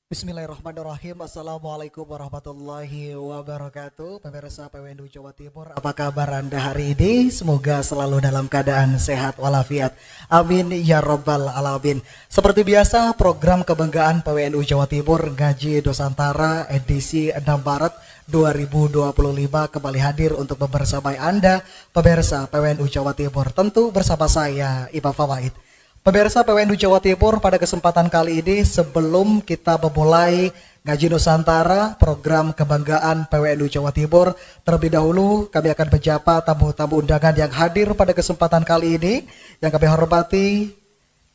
Bismillahirrahmanirrahim. Assalamualaikum warahmatullahi wabarakatuh. Pemirsa PWNU Jawa Timur, apa kabar Anda hari ini? Semoga selalu dalam keadaan sehat walafiat. Amin ya rabbal alamin. Seperti biasa, program kebanggaan PWNU Jawa Timur Ngaji Nusantara edisi 6 Maret 2025 kembali hadir untuk membersamai Anda, pemirsa PWNU Jawa Timur. Tentu bersama saya, Imam Fawaid. Pemirsa PWNU Jawa Timur, pada kesempatan kali ini sebelum kita memulai Ngaji Nusantara, program kebanggaan PWNU Jawa Timur, terlebih dahulu kami akan menyapa tamu-tamu undangan yang hadir pada kesempatan kali ini. Yang kami hormati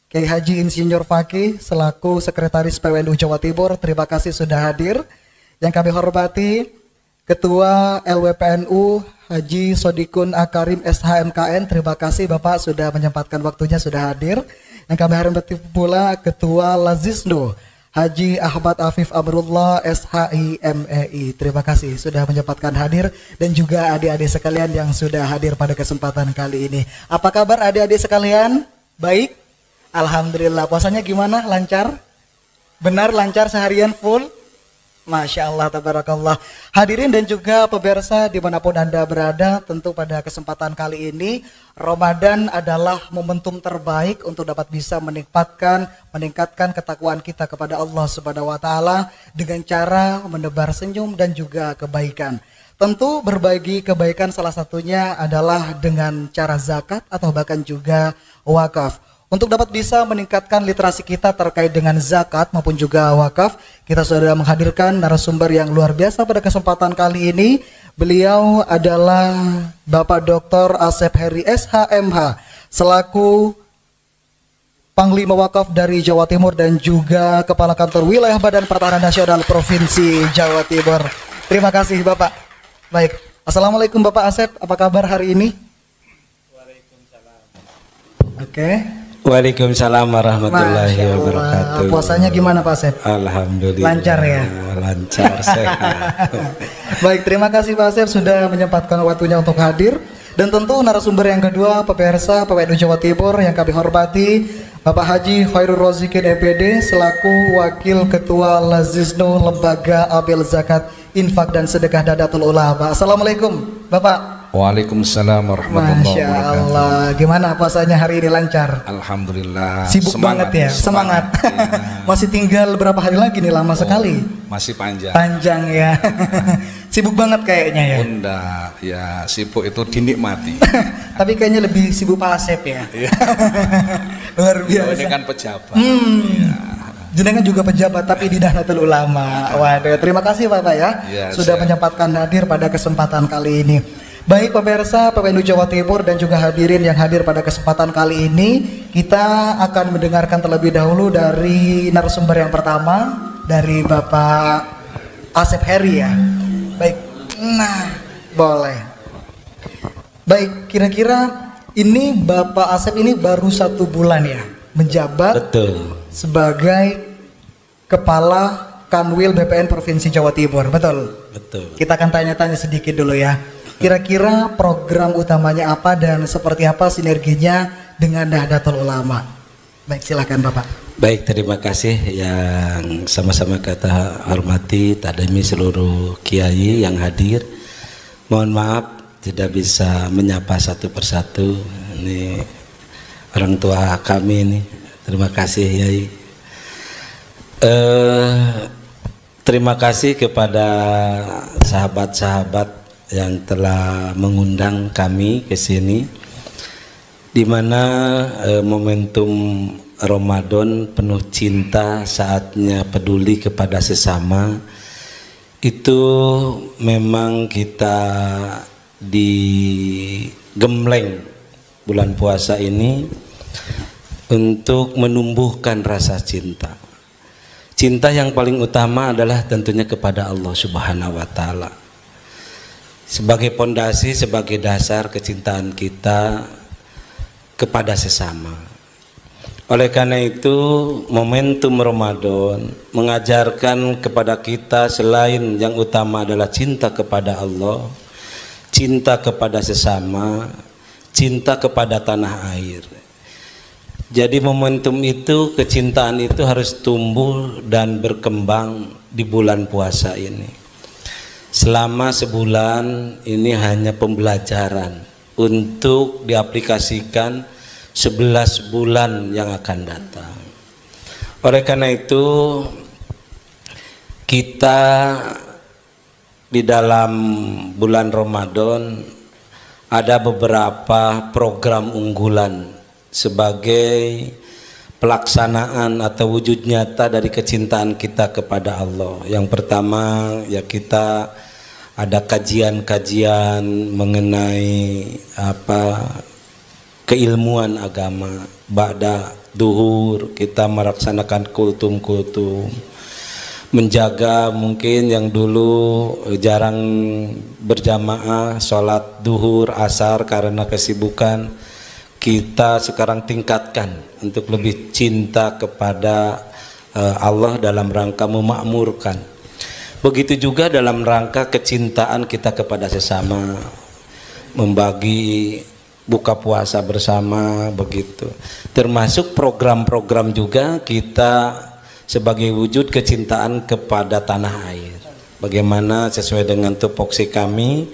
Kiai Haji Insinyur Fakih selaku Sekretaris PWNU Jawa Timur, terima kasih sudah hadir. Yang kami hormati Ketua LWPNU Haji Sodikun Akarim SHMKN, terima kasih Bapak sudah menyempatkan waktunya, sudah hadir. Yang kami hormati pula Ketua Lazisno Haji Ahmad Afif Amrullah SHIMEI, terima kasih sudah menyempatkan hadir. Dan juga adik-adik sekalian yang sudah hadir pada kesempatan kali ini. Apa kabar adik-adik sekalian? Baik? Alhamdulillah. Puasanya gimana? Lancar? Benar lancar seharian full? Masya Allah, tabarakallah. Hadirin dan juga pemirsa dimanapun Anda berada, tentu pada kesempatan kali ini Ramadan adalah momentum terbaik untuk dapat bisa meningkatkan ketakwaan kita kepada Allah Subhanahu wa taala dengan cara menebar senyum dan juga kebaikan. Tentu berbagi kebaikan salah satunya adalah dengan cara zakat atau bahkan juga wakaf. Untuk dapat bisa meningkatkan literasi kita terkait dengan zakat maupun juga wakaf, kita sudah menghadirkan narasumber yang luar biasa pada kesempatan kali ini. Beliau adalah Bapak Dr. Asep Heri SHMH selaku Panglima Wakaf dari Jawa Timur dan juga Kepala Kantor Wilayah Badan Pertahanan Nasional Provinsi Jawa Timur. Terima kasih Bapak. Baik, Assalamualaikum Bapak Asep, apa kabar hari ini? Waalaikumsalam. Oke. Waalaikumsalam warahmatullahi wabarakatuh. Puasanya gimana Pak Asep? Alhamdulillah. Lancar ya? Lancar, sehat. Baik, terima kasih Pak Asep sudah menyempatkan waktunya untuk hadir. Dan tentu narasumber yang kedua, pemirsa PWNU Jawa Timur yang kami hormati, Bapak Haji Khairul Rozikin MPD selaku Wakil Ketua Lazisno Lembaga Amil Zakat Infak dan Sedekah Nadatul Ulama. Assalamualaikum Bapak. Waalaikumsalam warahmatullahi Masya wabarakatuh. Allah, gimana puasanya hari ini lancar? Alhamdulillah. Sibuk semangat, banget ya, semangat. Ya. Masih tinggal berapa hari lagi nih, lama sekali. Masih panjang. Panjang ya. Sibuk banget kayaknya ya. Bunda, ya sibuk itu dinikmati. Tapi kayaknya lebih sibuk Pak Asep ya. Luar biasa. Ini kan pejabat. Ya. Jenengan juga pejabat tapi di Nahdlatul Ulama. Waduh, terima kasih Bapak ya, sudah menyempatkan hadir pada kesempatan kali ini. Baik pemirsa PWNU Jawa Timur dan juga hadirin yang hadir pada kesempatan kali ini, kita akan mendengarkan terlebih dahulu dari narasumber yang pertama, dari Bapak Asep Heri ya. Baik, nah boleh. Baik, kira-kira ini Bapak Asep ini baru 1 bulan ya menjabat. Betul. Sebagai Kepala Kanwil BPN Provinsi Jawa Timur, betul? Betul. Kita akan tanya-tanya sedikit dulu ya. Kira-kira program utamanya apa dan seperti apa sinerginya dengan Nahdlatul Ulama? Baik, silakan Bapak. Baik, terima kasih yang sama-sama kita hormati, tadami seluruh kiai yang hadir. Mohon maaf tidak bisa menyapa satu persatu. Ini orang tua kami ini. Terima kasih Yai. Terima kasih kepada sahabat-sahabat yang telah mengundang kami ke sini, di mana momentum Ramadan penuh cinta, saatnya peduli kepada sesama. Itu memang kita digembleng bulan puasa ini untuk menumbuhkan rasa cinta. Cinta yang paling utama adalah tentunya kepada Allah Subhanahu wa taala. Sebagai pondasi, sebagai dasar kecintaan kita kepada sesama. Oleh karena itu, momentum Ramadan mengajarkan kepada kita selain yang utama adalah cinta kepada Allah, cinta kepada sesama, cinta kepada tanah air. Jadi momentum itu, kecintaan itu harus tumbuh dan berkembang di bulan puasa ini. Selama sebulan ini hanya pembelajaran untuk diaplikasikan 11 bulan yang akan datang. Oleh karena itu kita di dalam bulan Ramadan ada beberapa program unggulan sebagai pelaksanaan atau wujud nyata dari kecintaan kita kepada Allah. Yang pertama ya kita ada kajian-kajian mengenai keilmuan agama. Ba'da duhur kita melaksanakan kultum-kultum, menjaga mungkin yang dulu jarang berjamaah sholat duhur asar karena kesibukan, kita sekarang tingkatkan untuk lebih cinta kepada Allah dalam rangka memakmurkan. Begitu juga dalam rangka kecintaan kita kepada sesama, membagi buka puasa bersama, begitu. Termasuk program-program juga kita sebagai wujud kecintaan kepada tanah air. Bagaimana sesuai dengan tupoksi kami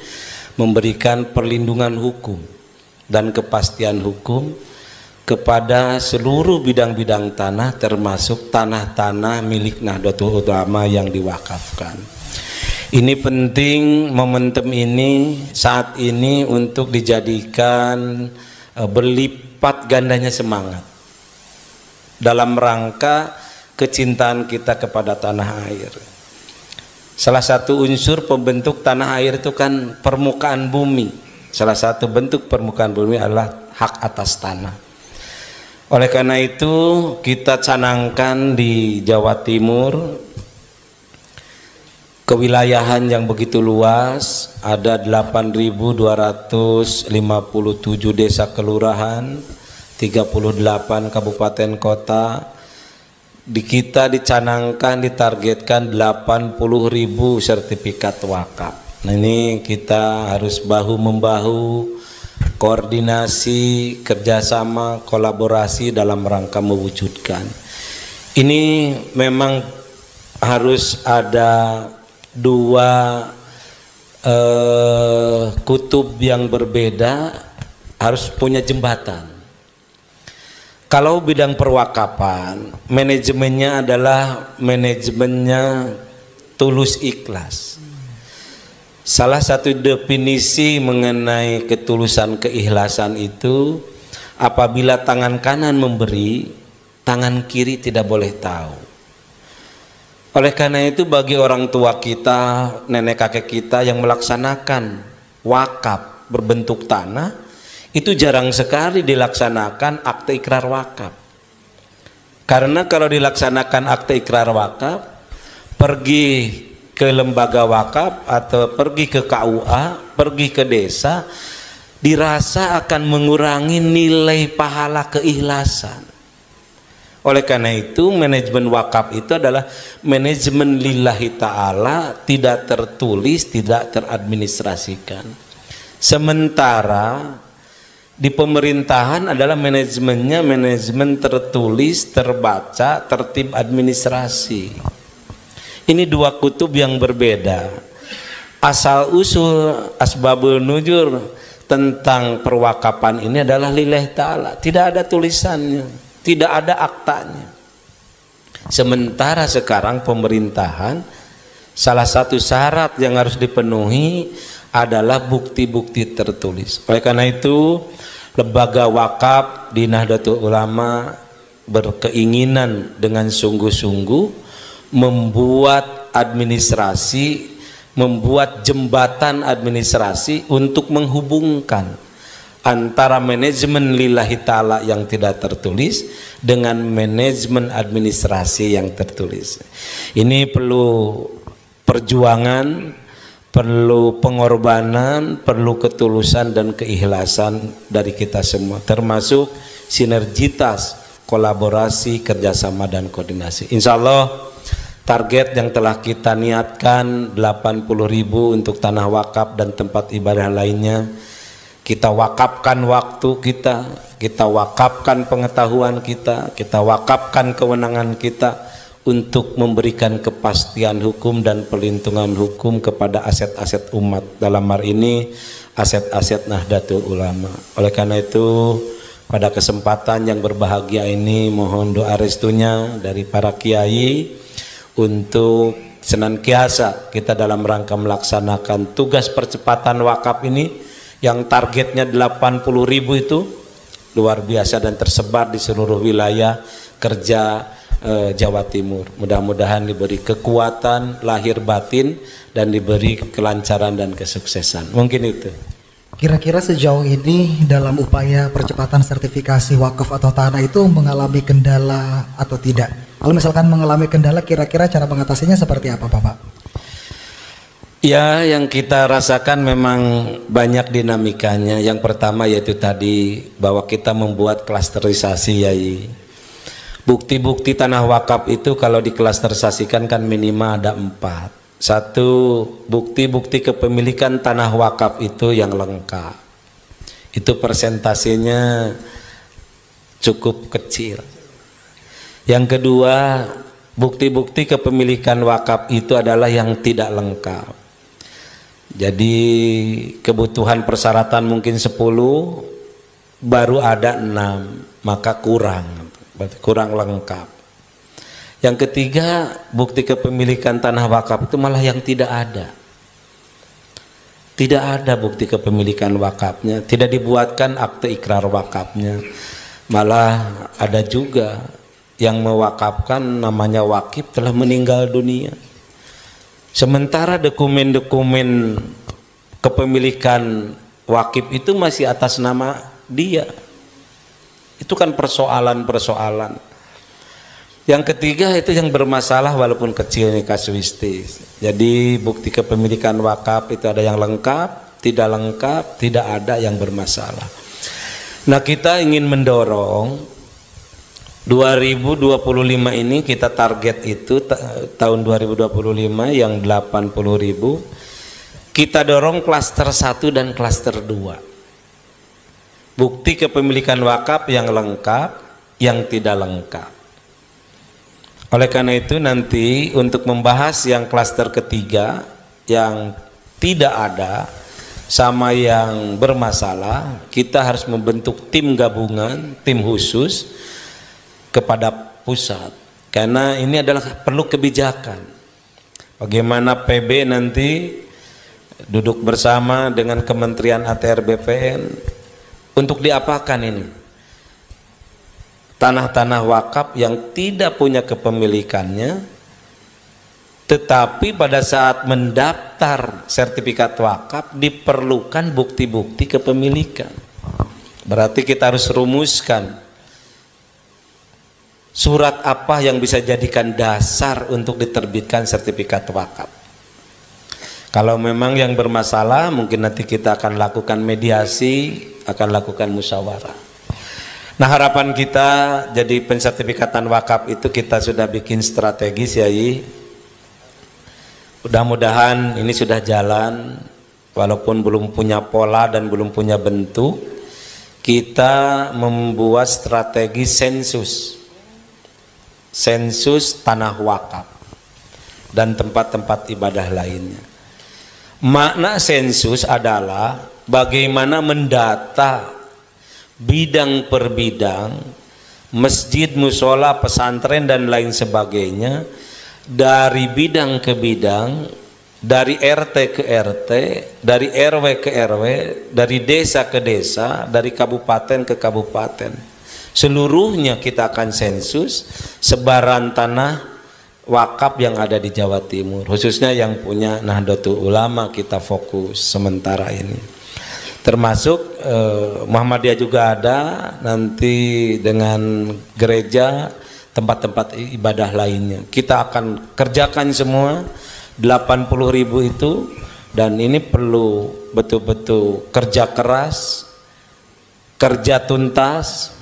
memberikan perlindungan hukum dan kepastian hukum kepada seluruh bidang-bidang tanah, termasuk tanah-tanah milik Nahdlatul Ulama yang diwakafkan. Ini penting momentum ini saat ini untuk dijadikan berlipat gandanya semangat dalam rangka kecintaan kita kepada tanah air. Salah satu unsur pembentuk tanah air itu kan permukaan bumi. Salah satu bentuk permukaan bumi adalah hak atas tanah. Oleh karena itu kita canangkan di Jawa Timur kewilayahan yang begitu luas, ada 8.257 desa kelurahan, 38 kabupaten kota. Di kita dicanangkan, ditargetkan 80.000 sertifikat wakaf. Nah ini kita harus bahu-membahu, koordinasi, kerjasama, kolaborasi dalam rangka mewujudkan. Ini memang harus ada dua kutub yang berbeda, harus punya jembatan. Kalau bidang perwakapan, manajemennya adalah manajemennya tulus ikhlas. Salah satu definisi mengenai ketulusan keikhlasan itu apabila tangan kanan memberi, tangan kiri tidak boleh tahu. Oleh karena itu bagi orang tua kita, nenek kakek kita yang melaksanakan wakaf berbentuk tanah, itu jarang sekali dilaksanakan akte ikrar wakaf. Karena kalau dilaksanakan akte ikrar wakaf, pergi ke lembaga wakaf atau pergi ke KUA, pergi ke desa, dirasa akan mengurangi nilai pahala keikhlasan. Oleh karena itu manajemen wakaf itu adalah manajemen lillahi ta'ala, tidak tertulis, tidak teradministrasikan. Sementara di pemerintahan adalah manajemennya manajemen tertulis, terbaca, tertib administrasi. Ini dua kutub yang berbeda. Asal usul asbabul nuzul tentang perwakapan ini adalah lillahi ta'ala, tidak ada tulisannya, tidak ada aktanya. Sementara sekarang pemerintahan, salah satu syarat yang harus dipenuhi adalah bukti-bukti tertulis. Oleh karena itu lembaga wakaf di Nahdlatul Ulama berkeinginan dengan sungguh-sungguh membuat administrasi, membuat jembatan administrasi untuk menghubungkan antara manajemen lillahi ta'ala yang tidak tertulis dengan manajemen administrasi yang tertulis. Ini perlu perjuangan, perlu pengorbanan, perlu ketulusan dan keikhlasan dari kita semua, termasuk sinergitas, kolaborasi, kerjasama dan koordinasi. Insya Allah target yang telah kita niatkan 80.000 untuk tanah wakaf dan tempat ibadah lainnya, kita wakafkan waktu kita wakafkan pengetahuan kita wakafkan kewenangan kita untuk memberikan kepastian hukum dan pelindungan hukum kepada aset-aset umat, dalam hal ini aset-aset Nahdlatul Ulama. Oleh karena itu pada kesempatan yang berbahagia ini mohon doa restunya dari para kiai untuk senantiasa kita dalam rangka melaksanakan tugas percepatan wakaf ini yang targetnya 80.000 itu luar biasa dan tersebar di seluruh wilayah kerja Jawa Timur. Mudah-mudahan diberi kekuatan lahir batin dan diberi kelancaran dan kesuksesan. Mungkin itu. Kira-kira sejauh ini dalam upaya percepatan sertifikasi wakaf atau tanah itu mengalami kendala atau tidak? Kalau misalkan mengalami kendala, kira-kira cara mengatasinya seperti apa, Bapak? Ya, yang kita rasakan memang banyak dinamikanya. Yang pertama yaitu tadi bahwa kita membuat klasterisasi, Yai. Bukti-bukti tanah wakaf itu kalau diklasterisasikan kan minimal ada 4. Satu, bukti-bukti kepemilikan tanah wakaf itu yang lengkap. Itu persentasenya cukup kecil. Yang kedua, bukti-bukti kepemilikan wakaf itu adalah yang tidak lengkap. Jadi kebutuhan persyaratan mungkin 10, baru ada 6, maka kurang lengkap. Yang ketiga, bukti kepemilikan tanah wakaf itu malah yang tidak ada. Tidak ada bukti kepemilikan wakafnya, tidak dibuatkan akte ikrar wakafnya. Malah ada juga yang mewakafkan namanya wakif telah meninggal dunia. Sementara dokumen-dokumen kepemilikan wakif itu masih atas nama dia. Itu kan persoalan-persoalan. Yang ketiga itu yang bermasalah walaupun kecil nih kasuistis. Jadi bukti kepemilikan wakaf itu ada yang lengkap, tidak lengkap, tidak ada yang bermasalah. Nah, kita ingin mendorong 2025 ini kita target itu tahun 2025 yang 80.000 kita dorong klaster 1 dan klaster 2. Bukti kepemilikan wakaf yang lengkap, yang tidak lengkap. Oleh karena itu nanti untuk membahas yang klaster ketiga yang tidak ada sama yang bermasalah, kita harus membentuk tim gabungan, tim khusus kepada pusat, karena ini adalah perlu kebijakan. Bagaimana PB nanti duduk bersama dengan Kementerian ATR BPN untuk diapakan ini tanah-tanah wakaf yang tidak punya kepemilikannya, tetapi pada saat mendaftar sertifikat wakaf diperlukan bukti-bukti kepemilikan. Berarti kita harus rumuskan surat apa yang bisa jadikan dasar untuk diterbitkan sertifikat wakaf. Kalau memang yang bermasalah, mungkin nanti kita akan lakukan mediasi, akan lakukan musyawarah. Nah, harapan kita jadi pensertifikatan wakaf itu kita sudah bikin strategis, Yai. Mudah-mudahan ini sudah jalan, walaupun belum punya pola dan belum punya bentuk. Kita membuat strategi sensus tanah wakaf dan tempat-tempat ibadah lainnya. Makna sensus adalah bagaimana mendata bidang per bidang, masjid, musola, pesantren dan lain sebagainya, dari bidang ke bidang, dari RT ke RT, dari RW ke RW, dari desa ke desa, dari kabupaten ke kabupaten. Seluruhnya kita akan sensus sebaran tanah wakaf yang ada di Jawa Timur, khususnya yang punya Nahdlatul Ulama kita fokus sementara ini. Termasuk Muhammadiyah juga ada, nanti dengan gereja, tempat-tempat ibadah lainnya. Kita akan kerjakan semua 80.000 itu, dan ini perlu betul-betul kerja keras, kerja tuntas,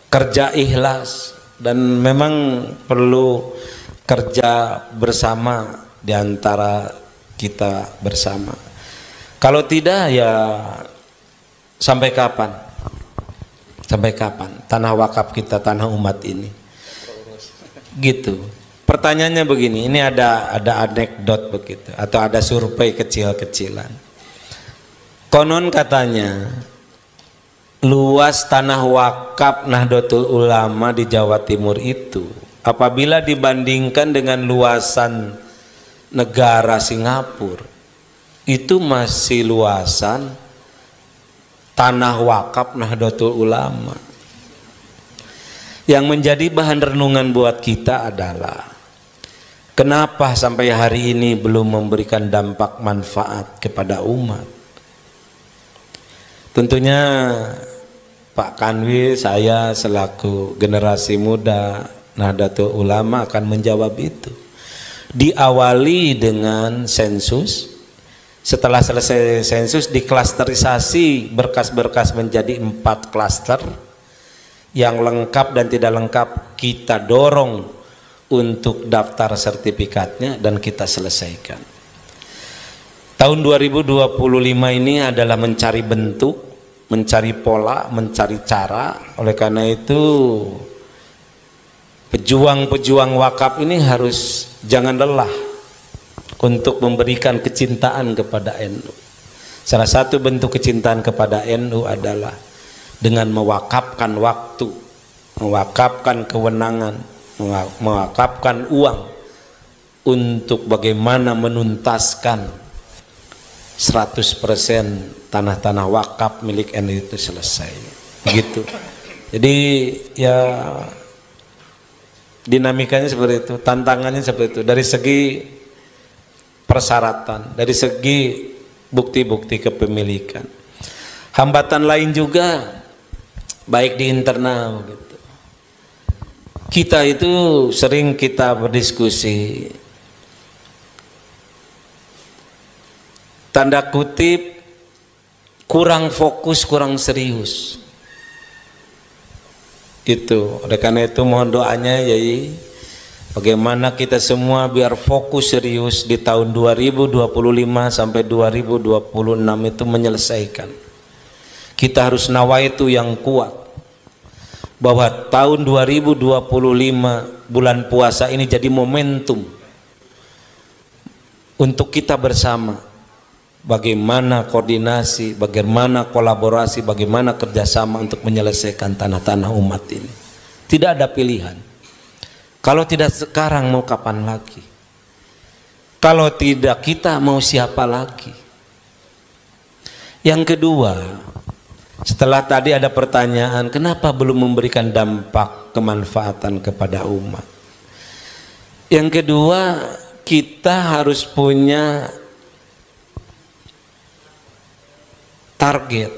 kerja ikhlas, dan memang perlu kerja bersama di antara kita bersama. Kalau tidak ya Sampai kapan? Sampai kapan tanah wakaf kita, tanah umat ini? Gitu. Pertanyaannya begini, ini ada anekdot begitu atau ada survei kecil-kecilan. Konon katanya luas tanah wakaf Nahdlatul Ulama di Jawa Timur itu apabila dibandingkan dengan luasan negara Singapura itu masih luasan tanah wakaf Nahdlatul Ulama. Yang menjadi bahan renungan buat kita adalah kenapa sampai hari ini belum memberikan dampak manfaat kepada umat. Tentunya Pak Kanwi, saya selaku generasi muda Nahdlatul Ulama akan menjawab itu. Diawali dengan sensus. Setelah selesai sensus diklasterisasi berkas-berkas menjadi 4 klaster. Yang lengkap dan tidak lengkap kita dorong untuk daftar sertifikatnya dan kita selesaikan. Tahun 2025 ini adalah mencari bentuk, mencari pola, mencari cara. Oleh karena itu pejuang-pejuang wakaf ini harus jangan lelah untuk memberikan kecintaan kepada NU. Salah satu bentuk kecintaan kepada NU adalah dengan mewakafkan waktu, mewakafkan kewenangan, mewakafkan uang untuk bagaimana menuntaskan 100% tanah-tanah wakaf milik NU itu selesai. Begitu. Jadi ya dinamikanya seperti itu, tantangannya seperti itu dari segi persyaratan, dari segi bukti-bukti kepemilikan. Hambatan lain juga baik di internal gitu. Kita itu sering kita berdiskusi tanda kutip kurang fokus, kurang serius. Itu. Oleh karena itu mohon doanya Yai, bagaimana kita semua biar fokus serius di tahun 2025 sampai 2026 itu menyelesaikan. Kita harus nawaitu yang kuat bahwa tahun 2025 bulan puasa ini jadi momentum untuk kita bersama bagaimana koordinasi, bagaimana kolaborasi, bagaimana kerjasama untuk menyelesaikan tanah-tanah umat ini. Tidak ada pilihan. Kalau tidak sekarang mau kapan lagi? Kalau tidak kita mau siapa lagi? Yang kedua, setelah tadi ada pertanyaan, kenapa belum memberikan dampak kemanfaatan kepada umat? Yang kedua, kita harus punya target.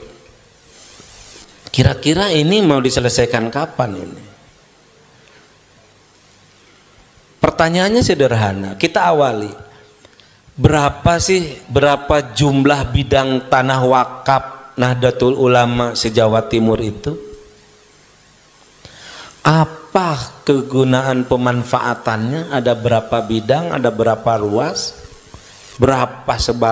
Kira-kira ini mau diselesaikan kapan ini? Pertanyaannya sederhana, kita awali. Berapa jumlah bidang tanah wakaf Nahdlatul Ulama se-Jawa Timur itu? Apa kegunaan pemanfaatannya? Ada berapa bidang, ada berapa luas, berapa sebab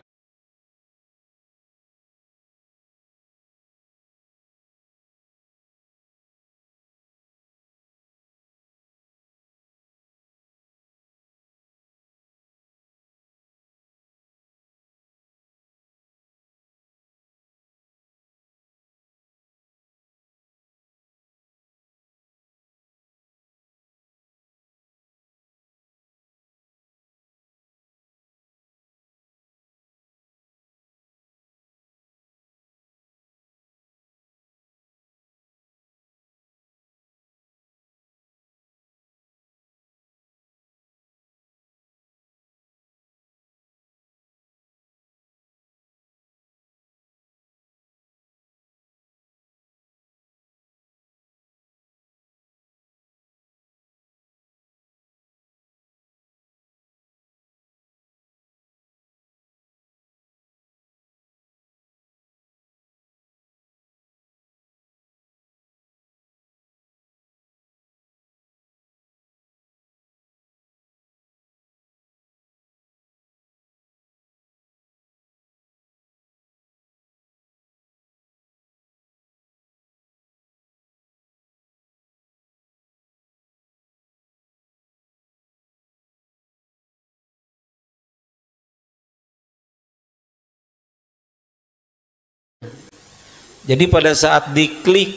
Jadi pada saat diklik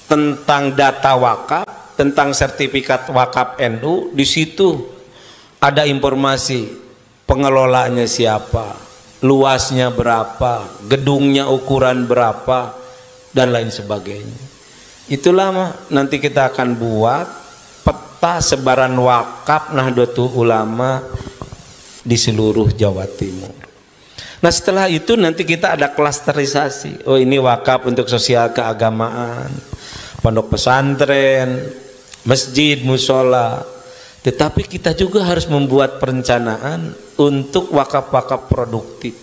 tentang data wakaf, tentang sertifikat wakaf NU, di situ ada informasi pengelolanya siapa, luasnya berapa, gedungnya ukuran berapa, dan lain sebagainya. Itulah nanti kita akan buat peta sebaran wakaf Nahdlatul Ulama di seluruh Jawa Timur. Nah setelah itu nanti kita ada klasterisasi. Oh ini wakaf untuk sosial keagamaan, pondok pesantren, masjid, musola. Tetapi kita juga harus membuat perencanaan untuk wakaf-wakaf produktif.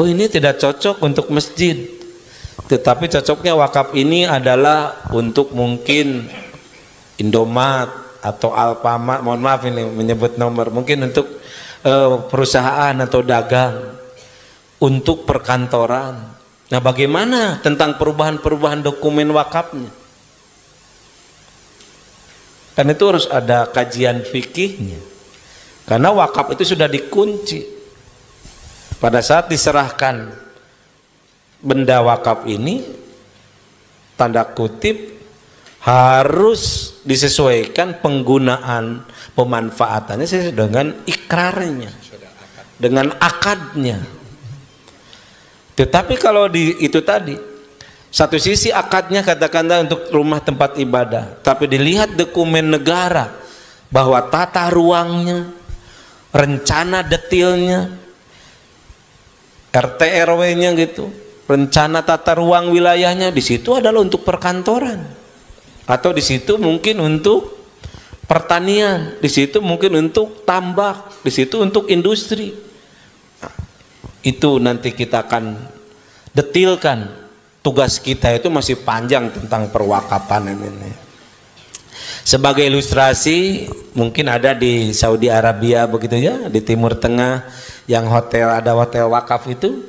Oh ini tidak cocok untuk masjid, tetapi cocoknya wakaf ini adalah untuk mungkin Indomaret atau Alfamart, mohon maaf ini menyebut nomor, mungkin untuk perusahaan atau dagang, untuk perkantoran. Nah bagaimana tentang perubahan-perubahan dokumen wakafnya? Kan itu harus ada kajian fikihnya. Karena wakaf itu sudah dikunci. Pada saat diserahkan benda wakaf ini, tanda kutip, harus disesuaikan penggunaan pemanfaatannya sesuai dengan ikrarnya, dengan akadnya. Tetapi kalau itu tadi, satu sisi akadnya katakanlah untuk rumah tempat ibadah, tapi dilihat dokumen negara bahwa tata ruangnya, rencana detailnya, RT RW-nya gitu, rencana tata ruang wilayahnya, di situ adalah untuk perkantoran, atau di situ mungkin untuk pertanian, di situ mungkin untuk tambak, di situ untuk industri. Nah, itu nanti kita akan detilkan. Tugas kita itu masih panjang tentang perwakafan ini. Sebagai ilustrasi, mungkin ada di Saudi Arabia begitu ya, di Timur Tengah yang ada hotel wakaf itu.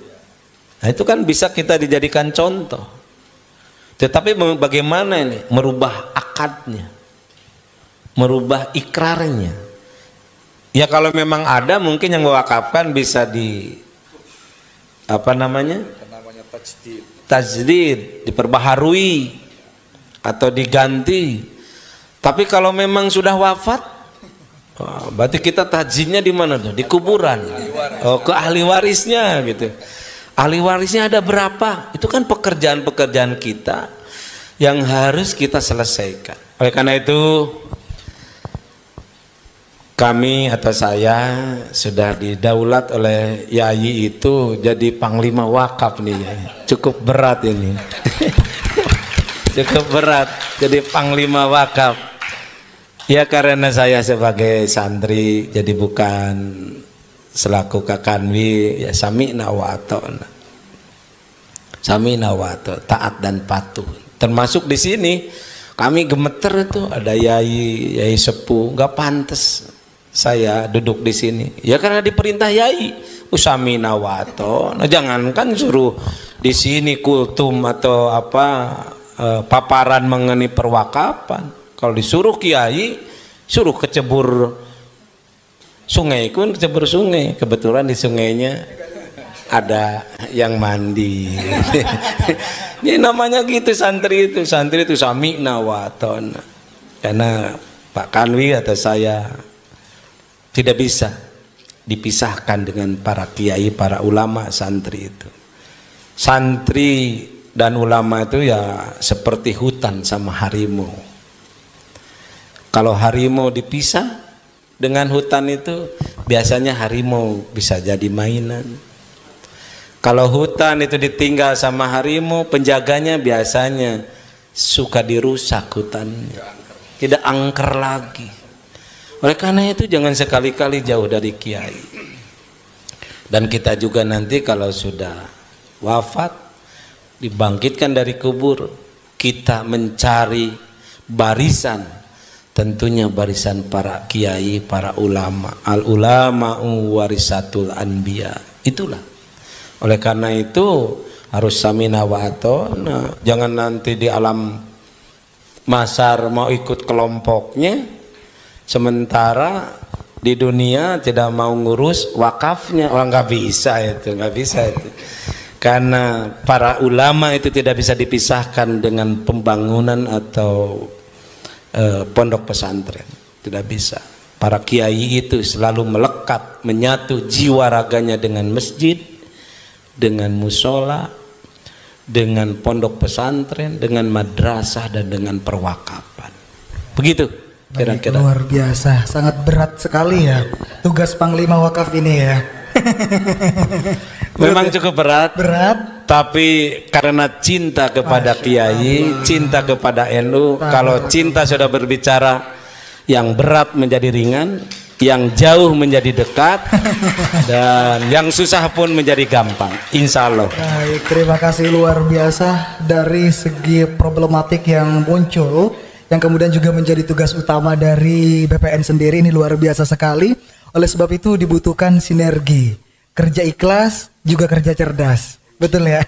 Nah, itu kan bisa kita dijadikan contoh. Tetapi bagaimana ini merubah akadnya, merubah ikrarnya. Ya kalau memang ada mungkin yang mewakafkan bisa di apa namanya? Tajdid, diperbaharui atau diganti. Tapi kalau memang sudah wafat, berarti kita tajidnya di mana tuh? Di kuburan. Oh, ke ahli warisnya gitu. Ahli warisnya ada berapa? Itu kan pekerjaan-pekerjaan kita yang harus kita selesaikan. Oleh karena itu kami atau saya sudah didaulat oleh Yai itu jadi panglima wakaf nih ya. Cukup berat ini. Cukup berat jadi panglima wakaf. Ya karena saya sebagai santri jadi bukan selaku kakanwi, ya sami'na wa ata'na. Sami'na wa ata'na, taat dan patuh. Termasuk di sini kami gemeter itu ada Yai sepuh, nggak pantas saya duduk di sini. Ya karena diperintah Yai, usamina wato. Nah, jangankan suruh di sini kultum atau apa paparan mengenai perwakafan. Kalau disuruh kiai, suruh kecebur sungai pun kecebur sungai. Kebetulan di sungainya ada yang mandi. Ini namanya gitu santri itu samina wato. Karena Pak Kanwi atau saya tidak bisa dipisahkan dengan para kiai, para ulama santri itu. Santri dan ulama itu ya seperti hutan sama harimau. Kalau harimau dipisah dengan hutan itu, biasanya harimau bisa jadi mainan. Kalau hutan itu ditinggal sama harimau, penjaganya biasanya suka dirusak hutannya, tidak angker lagi. Oleh karena itu jangan sekali-kali jauh dari kiai. Dan kita juga nanti kalau sudah wafat, dibangkitkan dari kubur, kita mencari barisan, tentunya barisan para kiai, para ulama. Al ulama warisatul anbiya. Itulah. Oleh karena itu harus samina wa atona. Jangan nanti di alam mahsyar mau ikut kelompoknya, sementara di dunia tidak mau ngurus wakafnya. Orang nggak bisa itu, nggak bisa itu. Karena para ulama itu tidak bisa dipisahkan dengan pembangunan atau pondok pesantren, tidak bisa. Para kiai itu selalu melekat, menyatu jiwa raganya dengan masjid, dengan musola, dengan pondok pesantren, dengan madrasah, dan dengan perwakapan. Begitu kira-kira. Luar biasa, sangat berat sekali ya tugas Panglima Wakaf ini ya. Memang cukup berat. Tapi karena cinta kepada kiai, cinta kepada NU, kalau cinta sudah berbicara, yang berat menjadi ringan, yang jauh menjadi dekat, dan yang susah pun menjadi gampang, insya Allah. Baik, terima kasih luar biasa dari segi problematik yang muncul, yang kemudian juga menjadi tugas utama dari BPN sendiri, ini luar biasa sekali. Oleh sebab itu dibutuhkan sinergi, kerja ikhlas juga kerja cerdas, betul ya.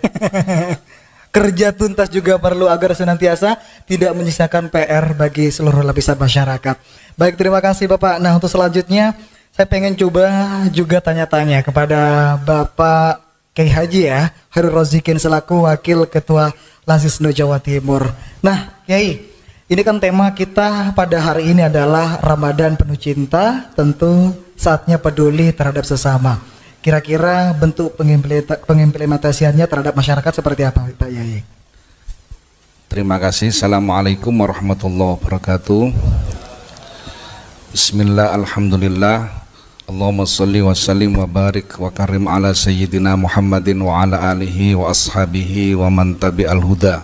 Kerja tuntas juga perlu agar senantiasa tidak menyisakan PR bagi seluruh lapisan masyarakat. Baik, terima kasih Bapak. Nah, untuk selanjutnya saya pengen coba juga tanya-tanya kepada Bapak Kiai Haji ya, Khairul Rozikin selaku Wakil Ketua Lazisnu Jawa Timur. Nah, Kiai, ini kan tema kita pada hari ini adalah Ramadan penuh cinta, tentu saatnya peduli terhadap sesama. Kira-kira bentuk pengimplementasiannya terhadap masyarakat seperti apa, Pak Yai? Terima kasih. Assalamualaikum warahmatullahi wabarakatuh. Bismillah, alhamdulillah. Allahumma salli wa sallim wa barik wa karim ala sayyidina Muhammadin wa ala alihi wa ashabihi wa man tabi'al huda.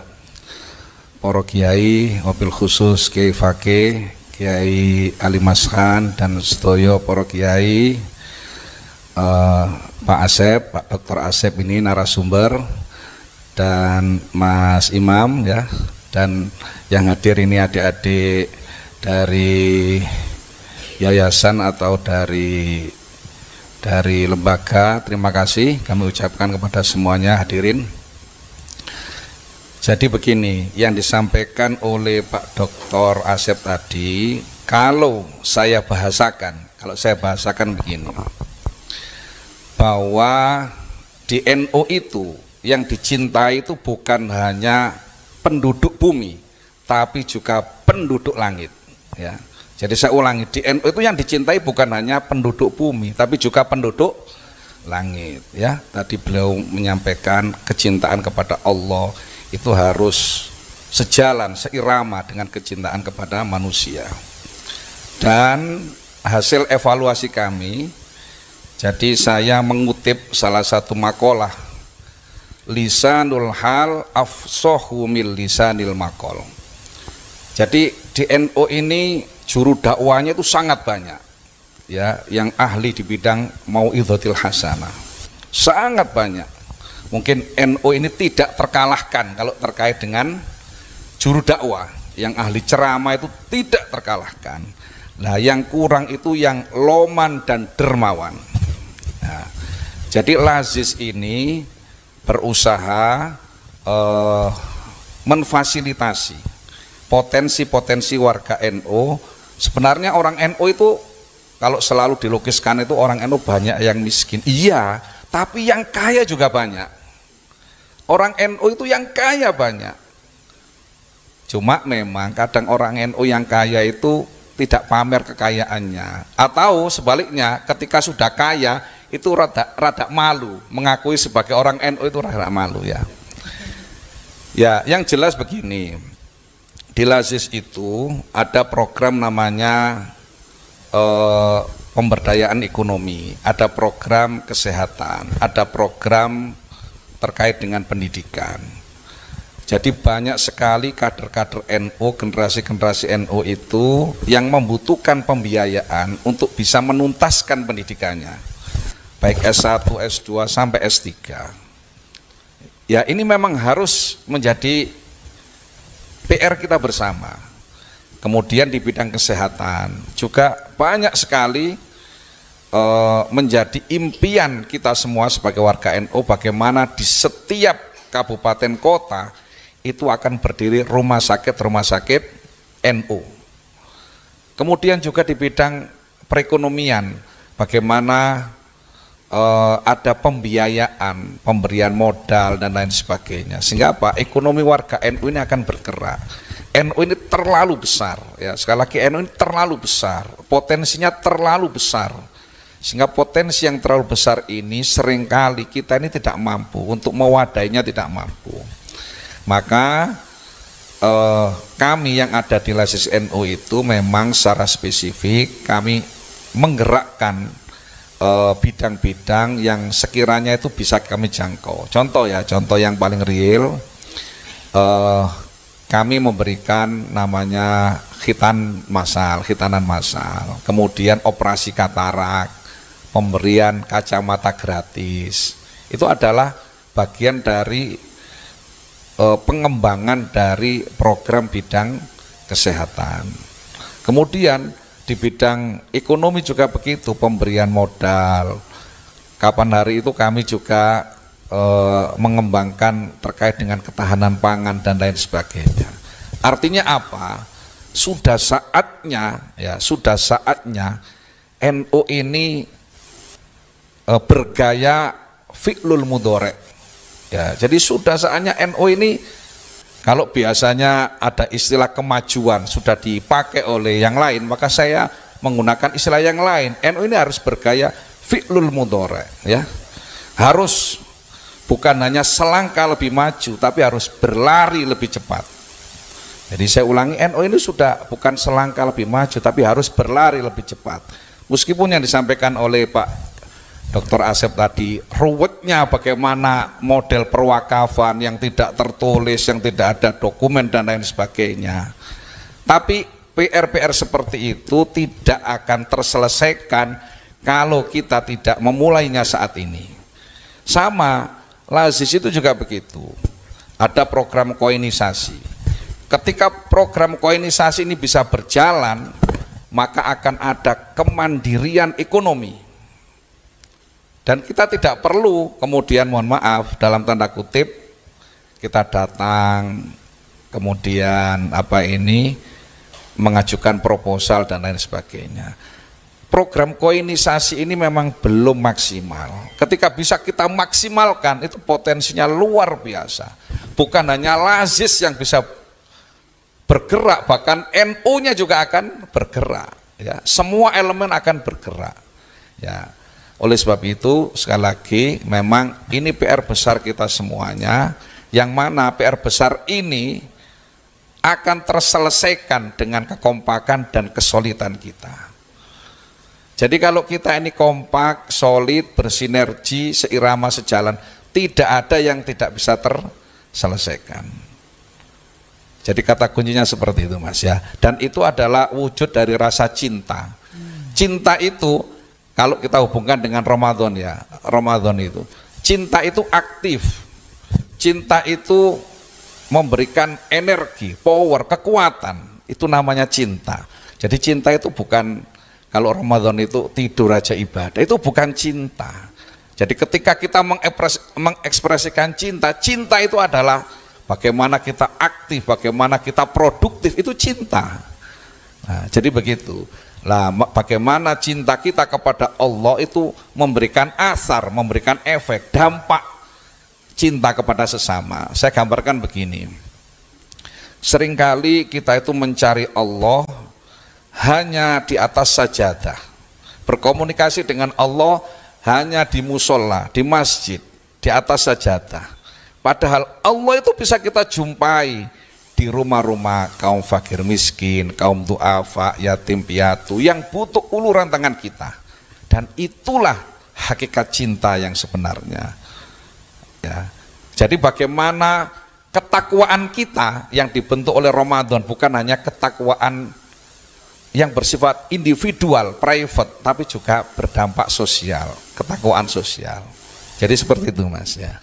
Para kiai, wabil khusus Kiai Fakih, Kiai Ali Maskan, dan sedoyo para kiai, Pak Asep, Pak Dr. Asep ini narasumber, dan Mas Imam ya, dan yang hadir ini adik-adik dari yayasan atau dari lembaga. Terima kasih kami ucapkan kepada semuanya hadirin. Jadi begini, yang disampaikan oleh Pak Dr. Asep tadi, kalau saya bahasakan begini, bahwa di NU itu yang dicintai itu bukan hanya penduduk bumi, tapi juga penduduk langit ya. Jadi saya ulangi, di NU itu yang dicintai bukan hanya penduduk bumi, tapi juga penduduk langit ya. Tadi beliau menyampaikan kecintaan kepada Allah itu harus sejalan, seirama dengan kecintaan kepada manusia. Dan hasil evaluasi kami, jadi saya mengutip salah satu makalah, lisanul hal afsahu mil lisanil maqal. Jadi di NU ini juru dakwanya itu sangat banyak ya, yang ahli di bidang mauidhatil hasanah sangat banyak. Mungkin NU ini tidak terkalahkan kalau terkait dengan juru dakwah, yang ahli ceramah itu tidak terkalahkan. Nah, yang kurang itu yang loman dan dermawan. Nah, jadi Lazis ini berusaha memfasilitasi potensi-potensi warga NU. Sebenarnya orang NU itu kalau selalu dilukiskan itu orang NU banyak yang miskin. Iya, tapi yang kaya juga banyak. Orang NU itu yang kaya banyak. Cuma memang kadang orang NU yang kaya itu tidak pamer kekayaannya, atau sebaliknya ketika sudah kaya itu rada malu mengakui sebagai orang NU, itu rada malu ya. Ya, yang jelas begini, di Lazis itu ada program namanya pemberdayaan ekonomi, ada program kesehatan, ada program terkait dengan pendidikan. Jadi banyak sekali kader-kader NU, generasi-generasi NU itu yang membutuhkan pembiayaan untuk bisa menuntaskan pendidikannya, baik S1, S2 sampai S3. Ya, ini memang harus menjadi PR kita bersama. Kemudian di bidang kesehatan juga banyak sekali menjadi impian kita semua sebagai warga NU, bagaimana di setiap kabupaten kota itu akan berdiri rumah sakit NU. Kemudian juga di bidang perekonomian, bagaimana ada pembiayaan, pemberian modal dan lain sebagainya, sehingga apa, ekonomi warga NU ini akan bergerak. NU ini terlalu besar, ya sekali lagi NU ini terlalu besar, potensinya terlalu besar, sehingga potensi yang terlalu besar ini seringkali kita ini tidak mampu untuk mewadainya, tidak mampu. Maka kami yang ada di Lazis NU itu memang secara spesifik kami menggerakkan bidang-bidang yang sekiranya itu bisa kami jangkau. Contoh ya, contoh yang paling real, kami memberikan namanya khitanan massal, kemudian operasi katarak, pemberian kacamata gratis. Itu adalah bagian dari pengembangan dari program bidang kesehatan. Kemudian di bidang ekonomi juga begitu, pemberian modal. Kapan hari itu kami juga mengembangkan terkait dengan ketahanan pangan dan lain sebagainya. Artinya apa? Sudah saatnya NU ini bergaya fi'lul mudhari'. Ya, jadi sudah saatnya NU ini, kalau biasanya ada istilah kemajuan sudah dipakai oleh yang lain, maka saya menggunakan istilah yang lain. NU ini harus bergaya fi'lul mudhari', ya. Harus bukan hanya selangkah lebih maju, tapi harus berlari lebih cepat. Jadi saya ulangi, NU ini sudah bukan selangkah lebih maju, tapi harus berlari lebih cepat. Meskipun yang disampaikan oleh Pak Dr. Asep tadi, ruwetnya bagaimana model perwakafan yang tidak tertulis, yang tidak ada dokumen dan lain sebagainya. Tapi PR-PR seperti itu tidak akan terselesaikan kalau kita tidak memulainya saat ini. Sama, Lazis itu juga begitu. Ada program koinisasi. Ketika program koinisasi ini bisa berjalan, maka akan ada kemandirian ekonomi. Dan kita tidak perlu kemudian, mohon maaf, dalam tanda kutip, kita datang kemudian mengajukan proposal dan lain sebagainya. Program koinisasi ini memang belum maksimal. Ketika bisa kita maksimalkan, itu potensinya luar biasa. Bukan hanya Lazis yang bisa bergerak, bahkan NU-nya juga akan bergerak. Ya, semua elemen akan bergerak. Ya, oleh sebab itu sekali lagi memang ini PR besar kita semuanya. Yang mana PR besar ini akan terselesaikan dengan kekompakan dan kesolidan kita. Jadi kalau kita ini kompak, solid, bersinergi, seirama, sejalan, tidak ada yang tidak bisa terselesaikan. Jadi kata kuncinya seperti itu, Mas, ya. Dan itu adalah wujud dari rasa cinta. Cinta itu kalau kita hubungkan dengan Ramadan, ya, Ramadan itu, cinta itu aktif. Cinta itu memberikan energi, power, kekuatan. Itu namanya cinta. Jadi cinta itu bukan, kalau Ramadan itu tidur aja ibadah, itu bukan cinta. Jadi ketika kita mengekspresikan cinta, cinta itu adalah bagaimana kita aktif, bagaimana kita produktif, itu cinta. Nah, jadi begitu. Lah, bagaimana cinta kita kepada Allah itu memberikan asar, memberikan efek, dampak cinta kepada sesama. Saya gambarkan begini. Seringkali kita itu mencari Allah hanya di atas sajadah, berkomunikasi dengan Allah hanya di musola, di masjid, di atas sajadah. Padahal Allah itu bisa kita jumpai di rumah-rumah kaum fakir miskin, kaum du'afa, yatim piatu yang butuh uluran tangan kita. Dan itulah hakikat cinta yang sebenarnya. Ya. Jadi bagaimana ketakwaan kita yang dibentuk oleh Ramadan bukan hanya ketakwaan yang bersifat individual, private, tapi juga berdampak sosial, ketakwaan sosial. Jadi seperti itu, Mas, ya.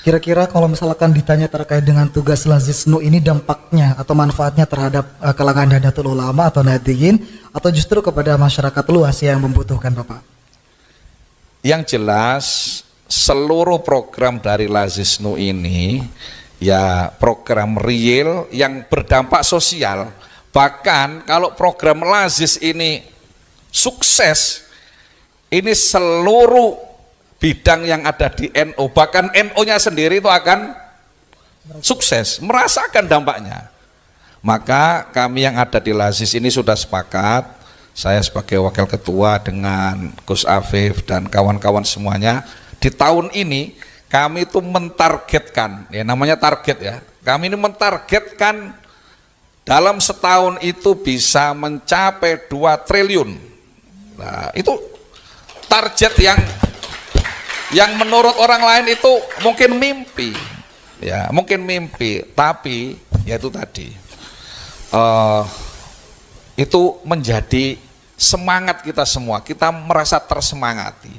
Kira-kira kalau misalkan ditanya terkait dengan tugas Lazis NU ini, dampaknya atau manfaatnya terhadap kalangan Nahdlatul Ulama atau Nahdliyin, atau justru kepada masyarakat luas yang membutuhkan, Bapak? Yang jelas seluruh program dari Lazis NU ini ya program real yang berdampak sosial. Bahkan kalau program Lazis ini sukses, ini seluruh bidang yang ada di NU, bahkan NU-nya sendiri itu akan sukses, merasakan dampaknya. Maka kami yang ada di Lazis ini sudah sepakat, saya sebagai wakil ketua dengan Gus Afif dan kawan-kawan semuanya, di tahun ini kami itu mentargetkan, ya namanya target ya, kami ini mentargetkan dalam setahun itu bisa mencapai 2 triliun. Nah, itu target yang menurut orang lain itu mungkin mimpi, ya mungkin mimpi, tapi ya itu tadi itu menjadi semangat kita semua, kita merasa tersemangati.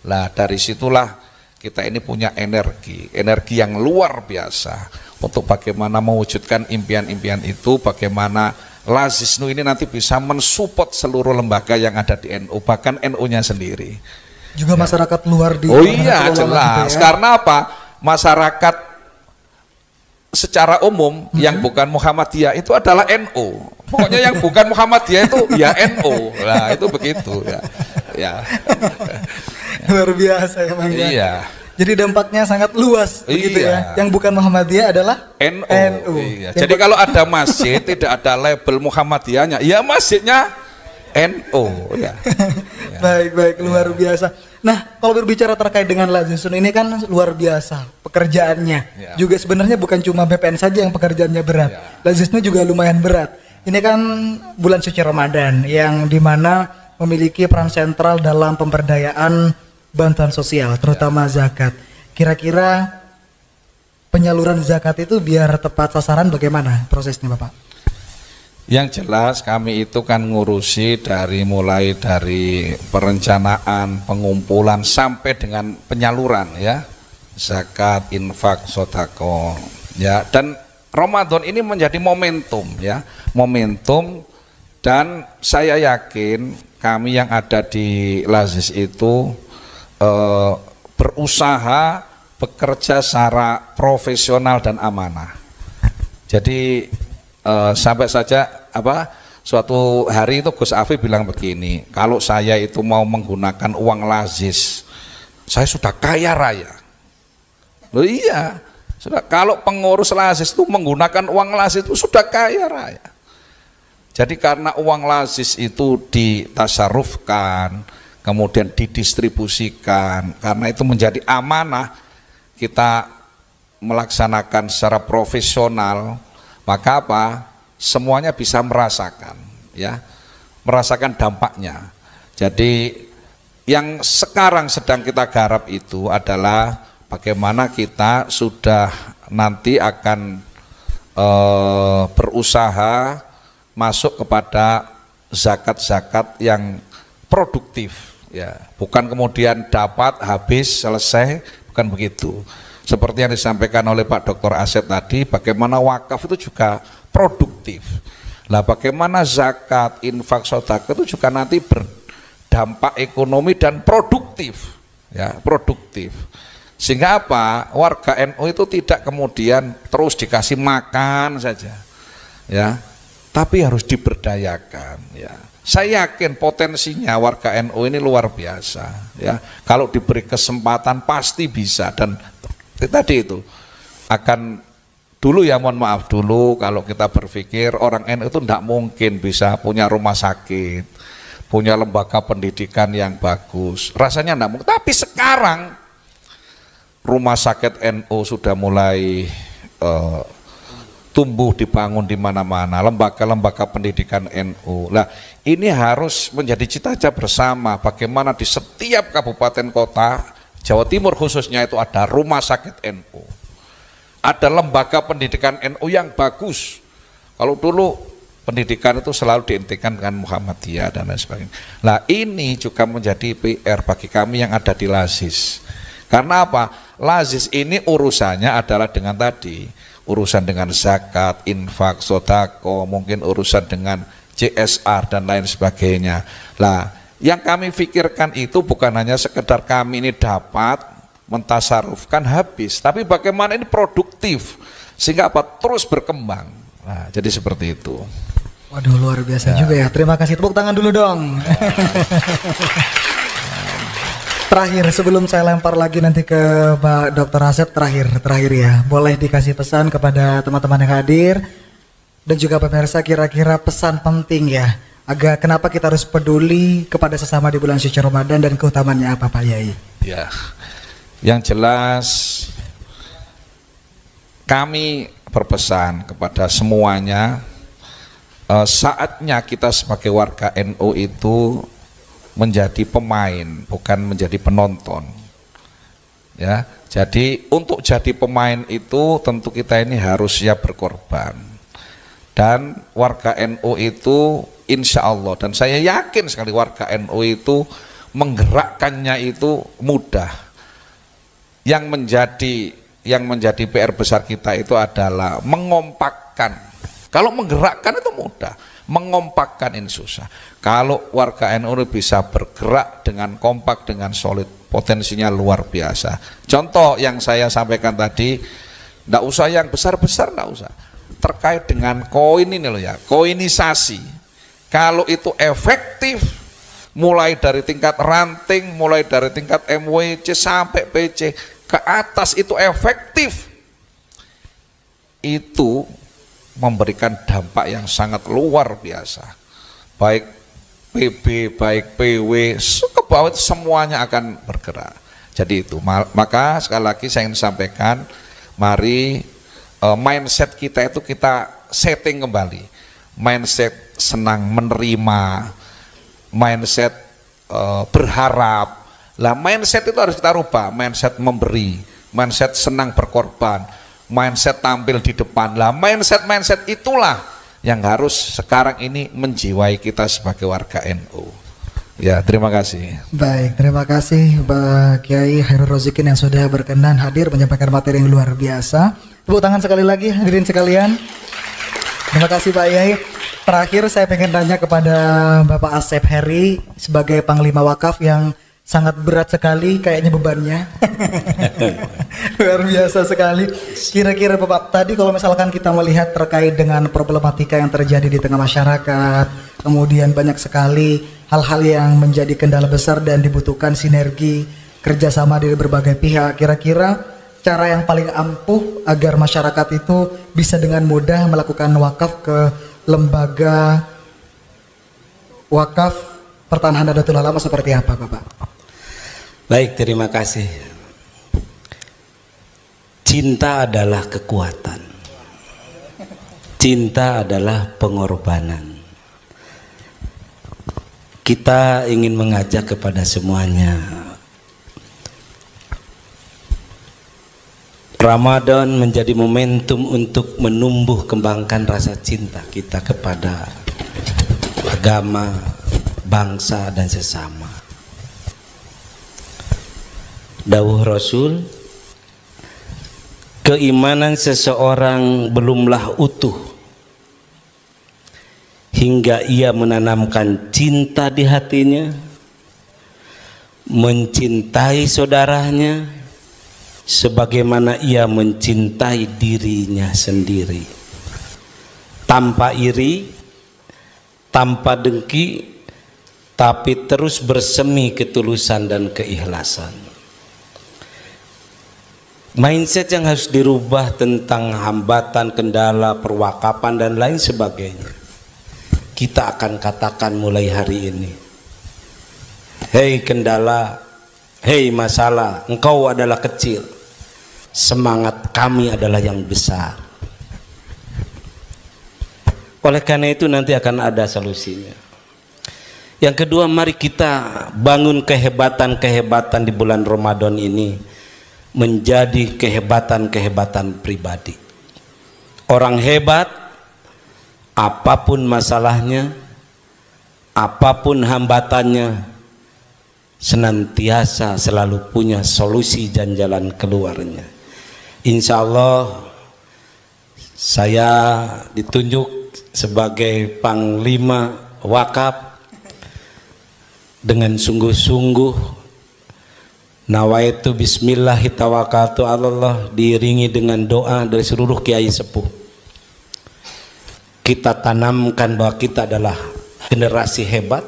Lah dari situlah kita ini punya energi yang luar biasa untuk bagaimana mewujudkan impian-impian itu, bagaimana Lazisnu ini nanti bisa mensupport seluruh lembaga yang ada di NU, bahkan NU-nya sendiri. Juga ya. Masyarakat luar di. Oh iya jelas, gitu ya. Karena apa? Masyarakat secara umum yang bukan Muhammadiyah itu adalah NU. Pokoknya yang bukan Muhammadiyah itu ya NU. Nah itu begitu ya. Ya. Luar biasa ya Bang. Iya. Jadi dampaknya sangat luas begitu ya. Yang bukan Muhammadiyah adalah NU. Iya. Jadi kalau ada masjid tidak ada label Muhammadiyahnya, ya masjidnya NU ya. Baik, luar biasa. Nah, kalau berbicara terkait dengan Lazisnu ini kan luar biasa pekerjaannya. Ya. Juga sebenarnya bukan cuma BPN saja yang pekerjaannya berat. Ya. Lazisnu juga lumayan berat. Ini kan bulan suci Ramadan yang dimana memiliki peran sentral dalam pemberdayaan bantuan sosial, terutama zakat. Kira-kira penyaluran zakat itu biar tepat sasaran bagaimana prosesnya Bapak? Yang jelas kami itu kan ngurusi mulai dari perencanaan, pengumpulan sampai dengan penyaluran ya, zakat, infak, sodako ya. Dan Ramadan ini menjadi momentum ya, momentum, dan saya yakin kami yang ada di Lazis itu berusaha bekerja secara profesional dan amanah. Jadi sampai saja suatu hari itu Gus Afif bilang begini, kalau saya itu mau menggunakan uang Lazis, saya sudah kaya raya. Loh iya, sudah, kalau pengurus Lazis itu menggunakan uang Lazis itu sudah kaya raya. Jadi karena uang Lazis itu ditasarufkan, kemudian didistribusikan, karena itu menjadi amanah, kita melaksanakan secara profesional, maka apa? Semuanya bisa merasakan, ya, merasakan dampaknya. Jadi yang sekarang sedang kita garap itu adalah bagaimana kita sudah nanti akan berusaha masuk kepada zakat-zakat yang produktif, ya, bukan kemudian dapat habis selesai, bukan begitu. Seperti yang disampaikan oleh Pak Dr. Asep tadi, bagaimana wakaf itu juga produktif. Lah bagaimana zakat, infak, sedekah itu juga nanti berdampak ekonomi dan produktif, ya, produktif. Sehingga apa? Warga NU itu tidak kemudian terus dikasih makan saja, ya, tapi harus diberdayakan, ya. Saya yakin potensinya warga NU ini luar biasa, ya. Kalau diberi kesempatan pasti bisa. Dan tadi itu akan dulu, ya mohon maaf dulu, kalau kita berpikir orang NU itu tidak mungkin bisa punya rumah sakit, punya lembaga pendidikan yang bagus, rasanya tidak mungkin. Tapi sekarang rumah sakit NU sudah mulai tumbuh, dibangun di mana-mana, lembaga-lembaga pendidikan NU. Nah, ini harus menjadi cita-cita bersama, bagaimana di setiap kabupaten kota Jawa Timur khususnya itu ada rumah sakit NU, ada lembaga pendidikan NU yang bagus. Kalau dulu pendidikan itu selalu dihentikan dengan Muhammadiyah dan lain sebagainya. Nah, ini juga menjadi PR bagi kami yang ada di Lazis. Karena apa? Lazis ini urusannya adalah dengan tadi, urusan dengan zakat, infak, sodako, mungkin urusan dengan CSR dan lain sebagainya. Lah, yang kami pikirkan itu bukan hanya sekedar kami ini dapat mentasarufkan habis, tapi bagaimana ini produktif sehingga apa? Terus berkembang. Nah, jadi seperti itu. Waduh, luar biasa juga ya. Terima kasih, tepuk tangan dulu dong. Terakhir sebelum saya lempar lagi nanti ke Pak Dr. Asep, terakhir ya, boleh dikasih pesan kepada teman-teman yang hadir dan juga pemirsa, kira-kira pesan penting ya, agak kenapa kita harus peduli kepada sesama di bulan suci Ramadan dan keutamaannya apa Pak Yai? Ya, yang jelas kami berpesan kepada semuanya, saatnya kita sebagai warga NU itu menjadi pemain, bukan menjadi penonton. Ya, jadi untuk jadi pemain itu tentu kita ini harus siap berkorban. Dan warga NU itu insya Allah, dan saya yakin sekali warga NU itu menggerakkannya itu mudah. Yang menjadi PR besar kita itu adalah mengompakkan. Kalau menggerakkan itu mudah, mengompakkan ini susah. Kalau warga NU bisa bergerak dengan kompak, dengan solid, potensinya luar biasa. Contoh yang saya sampaikan tadi, tidak usah yang besar-besar, tidak usah. Terkait dengan koin ini loh ya, koinisasi. Kalau itu efektif, mulai dari tingkat ranting, mulai dari tingkat MWC sampai PC ke atas itu efektif, itu memberikan dampak yang sangat luar biasa. Baik PB, baik PW, ke bawah itu semuanya akan bergerak. Jadi itu, maka sekali lagi saya ingin sampaikan, mari mindset kita itu kita setting kembali. Mindset senang menerima, mindset berharap. Lah mindset itu harus kita rubah, mindset memberi, mindset senang berkorban, mindset tampil di depan. Lah mindset itulah yang harus sekarang ini menjiwai kita sebagai warga NU. Ya, terima kasih. Baik, terima kasih Pak Kiai Khairul Rozikin yang sudah berkenan hadir menyampaikan materi yang luar biasa. Tepuk tangan sekali lagi hadirin sekalian. Terima kasih Pak Yai. Terakhir saya pengen tanya kepada Bapak Asep Heri sebagai Panglima Wakaf yang sangat berat sekali kayaknya bebannya. Luar biasa sekali. Kira-kira Bapak, tadi kalau misalkan kita melihat terkait dengan problematika yang terjadi di tengah masyarakat, kemudian banyak sekali hal-hal yang menjadi kendala besar dan dibutuhkan sinergi kerjasama dari berbagai pihak. Kira-kira cara yang paling ampuh agar masyarakat itu bisa dengan mudah melakukan wakaf ke lembaga wakaf Pertahanan Nahdlatul Ulama seperti apa Bapak? Baik, terima kasih. Cinta adalah kekuatan. Cinta adalah pengorbanan. Kita ingin mengajak kepada semuanya, Ramadan menjadi momentum untuk menumbuh kembangkan rasa cinta kita kepada agama, bangsa dan sesama. Dawuh Rasul, keimanan seseorang belumlah utuh hingga ia menanamkan cinta di hatinya, mencintai saudaranya sebagaimana ia mencintai dirinya sendiri, tanpa iri, tanpa dengki, tapi terus bersemi ketulusan dan keikhlasan. Mindset yang harus dirubah tentang hambatan, kendala, perwakapan dan lain sebagainya. Kita akan katakan mulai hari ini, hei kendala, hei masalah, engkau adalah kecil, semangat kami adalah yang besar. Oleh karena itu nanti akan ada solusinya. Yang kedua, mari kita bangun kehebatan-kehebatan di bulan Ramadan ini menjadi kehebatan-kehebatan pribadi. Orang hebat, apapun masalahnya, apapun hambatannya, senantiasa selalu punya solusi dan jalan keluarnya. Insya Allah saya ditunjuk sebagai Panglima Wakaf dengan sungguh-sungguh. Nawaitu bismillahi tawakkaltu 'alallah, diiringi dengan doa dari seluruh kiai sepuh. Kita tanamkan bahwa kita adalah generasi hebat,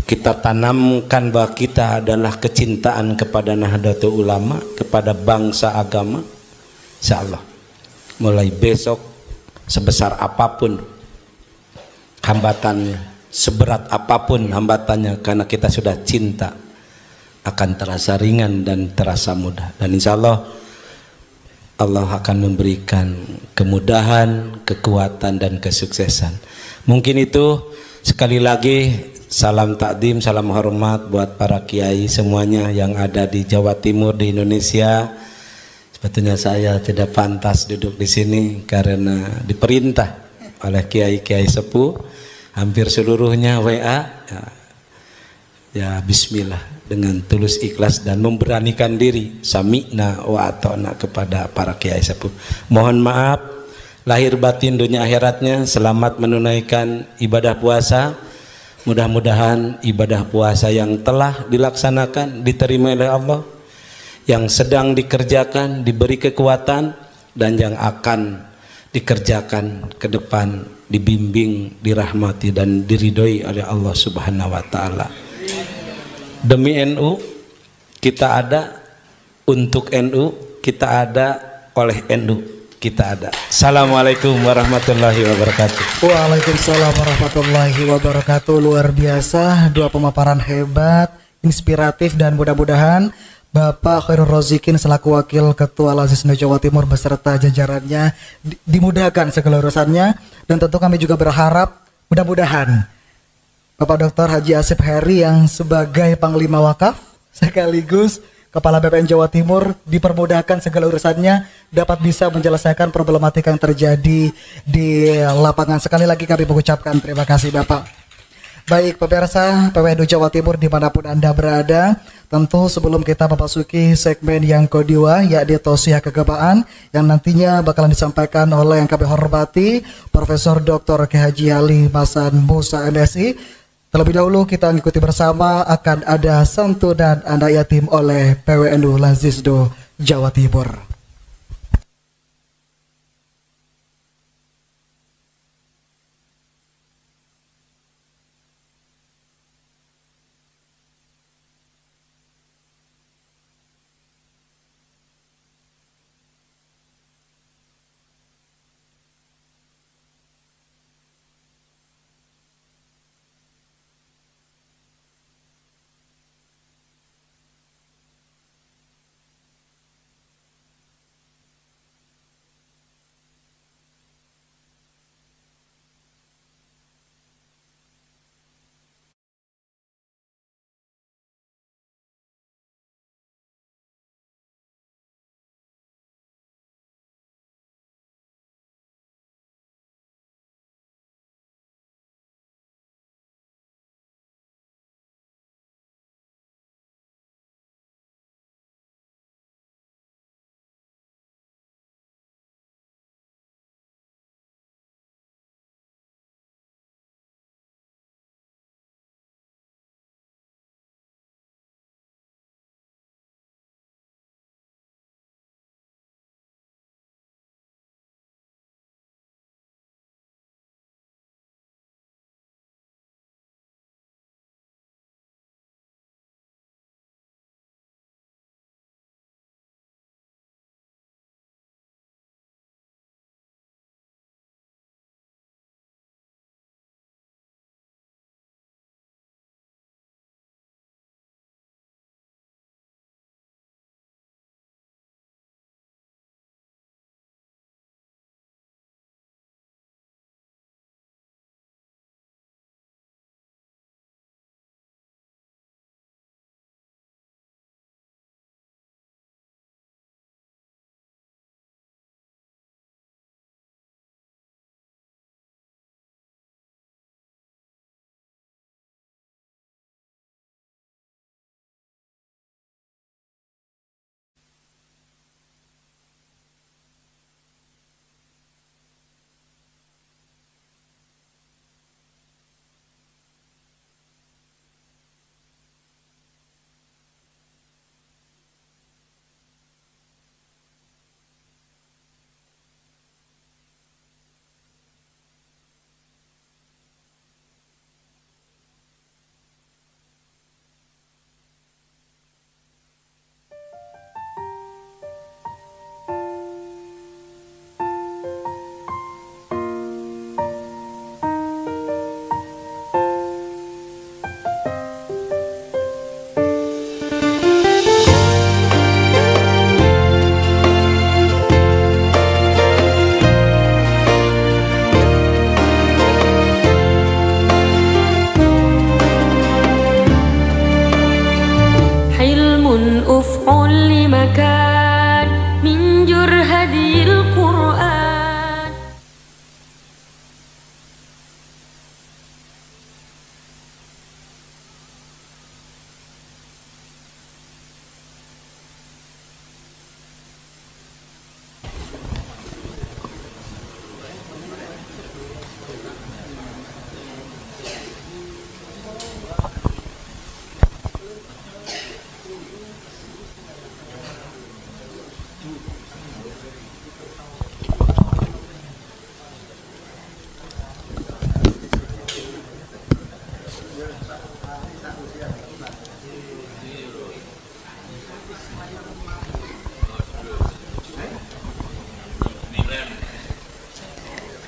kita tanamkan bahwa kita adalah kecintaan kepada Nahdlatul Ulama, kepada bangsa agama. Insyaallah mulai besok sebesar apapun hambatannya, seberat apapun hambatannya, karena kita sudah cinta, akan terasa ringan dan terasa mudah. Dan insyaallah Allah akan memberikan kemudahan, kekuatan dan kesuksesan. Mungkin itu. Sekali lagi salam takdim, salam hormat buat para kiai semuanya yang ada di Jawa Timur, di Indonesia. Sebetulnya saya tidak pantas duduk di sini karena diperintah oleh kiai-kiai sepuh, hampir seluruhnya WA. Ya bismillah, dengan tulus ikhlas dan memberanikan diri, sami'na wa ata'na kepada para kiai sepuh. Mohon maaf lahir batin dunia akhiratnya, selamat menunaikan ibadah puasa. Mudah-mudahan ibadah puasa yang telah dilaksanakan diterima oleh Allah, yang sedang dikerjakan diberi kekuatan, dan yang akan dikerjakan ke depan dibimbing, dirahmati dan diridhoi oleh Allah Subhanahu wa taala. Demi NU kita ada, untuk NU kita ada, oleh NU kita ada. Assalamualaikum warahmatullahi wabarakatuh. Waalaikumsalam warahmatullahi wabarakatuh. Luar biasa, dua pemaparan hebat, inspiratif, dan mudah-mudahan Bapak Khairul Rozikin selaku Wakil Ketua Lazisno Jawa Timur beserta jajarannya dimudahkan segala urusannya. Dan tentu kami juga berharap mudah-mudahan Bapak Dr. Haji Asep Heri yang sebagai Panglima Wakaf sekaligus Kepala BPN Jawa Timur dipermudahkan segala urusannya, dapat bisa menyelesaikan problematika yang terjadi di lapangan. Sekali lagi kami mengucapkan terima kasih Bapak. Baik pemirsa PWNU Jawa Timur dimanapun Anda berada, tentu sebelum kita memasuki segmen yang kedua yakni tausiah kegembaan yang nantinya bakalan disampaikan oleh yang kami hormati Profesor Dr. Haji Ali Hasan Musa MSI. Terlebih dahulu kita mengikuti bersama akan ada santunan anak yatim oleh PWNU Lazisdo Jawa Timur.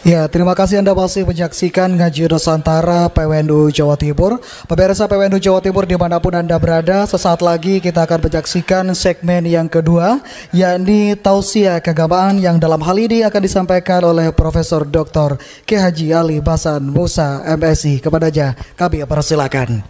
Ya, terima kasih Anda masih menyaksikan Ngaji Nusantara PWNU Jawa Timur. Pemirsa PWNU Jawa Timur dimanapun Anda berada, sesaat lagi kita akan menyaksikan segmen yang kedua, yakni Tausiah Keagamaan yang dalam hal ini akan disampaikan oleh Profesor Dr. Kiai Haji Ali Basan Musa MSI. Kepadanya kami persilakan.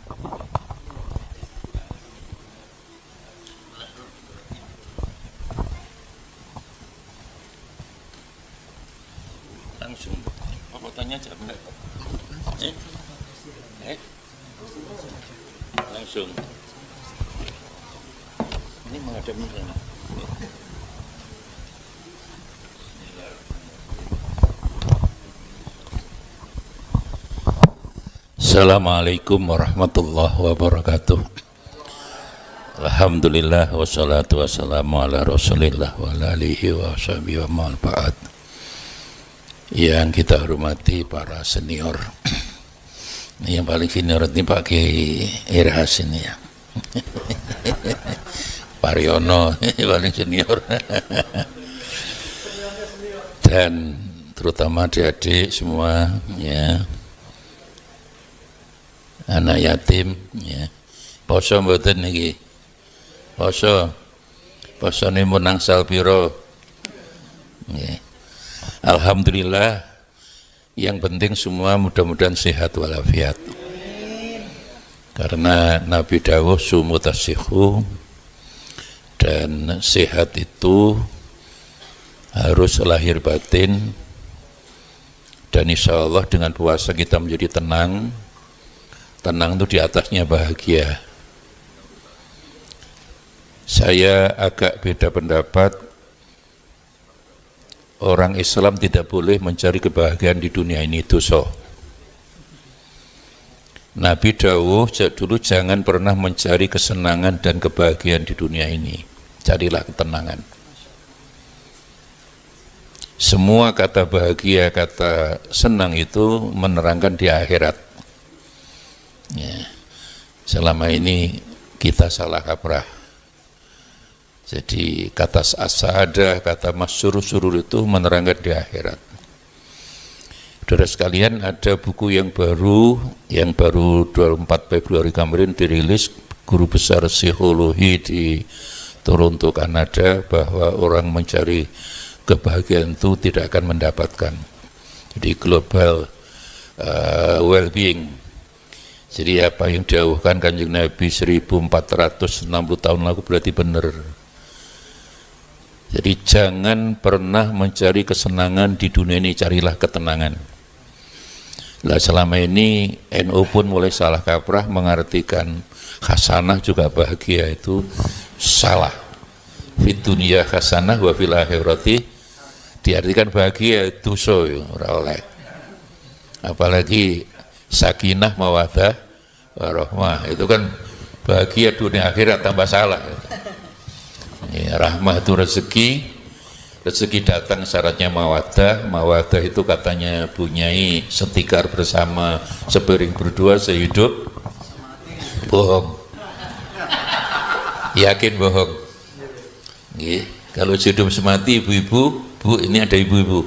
Langsung ini menghadap ini. Assalamualaikum warahmatullahi wabarakatuh. Alhamdulillah wassalatu wassalamu ala rasulillah wa ala alihi wa sahbihi wa man ba'd. Yang kita hormati para senior. Yang paling senior ini Pak Kiai Irhas ini ya. Pariono paling senior. Dan terutama adik-adik semua ya. Anak yatim ya. Poso mboten niki. Poso ini menang salpiro. Ya. Alhamdulillah, yang penting semua mudah-mudahan sehat walafiat. Karena Nabi dawuh sumu tasihhu, dan sehat itu harus lahir batin, dan insya Allah dengan puasa kita menjadi tenang. Tenang itu di atasnya bahagia. Saya agak beda pendapat. Orang Islam tidak boleh mencari kebahagiaan di dunia ini, dosa. Nabi dawuh dulu jangan pernah mencari kesenangan dan kebahagiaan di dunia ini, carilah ketenangan. Semua kata bahagia, kata senang itu menerangkan di akhirat ya. Selama ini kita salah kaprah. Jadi kata as-sa'adah, kata masyurur itu menerangkan di akhirat. Saudara sekalian, ada buku yang baru 24 Februari kemarin dirilis guru besar psikologi di Toronto, Kanada, bahwa orang mencari kebahagiaan itu tidak akan mendapatkan. Jadi global well-being. Jadi apa yang dijauhkan Kanjeng Nabi 1460 tahun lalu berarti benar. Jadi jangan pernah mencari kesenangan di dunia ini, carilah ketenangan. Nah, selama ini NU pun mulai salah kaprah mengartikan hasanah juga bahagia, itu salah. Fid dunya hasanah wa fil akhirati diartikan bahagia itu ora oleh. Apalagi sakinah mawaddah warahmah, itu kan bahagia dunia akhirat tambah salah. Ya, rahmah itu rezeki datang syaratnya mawaddah itu katanya punyai setikar bersama, sepiring berdua sehidup. Bohong, yakin bohong. Ya, kalau hidup semati ibu-ibu, bu ini ada ibu-ibu.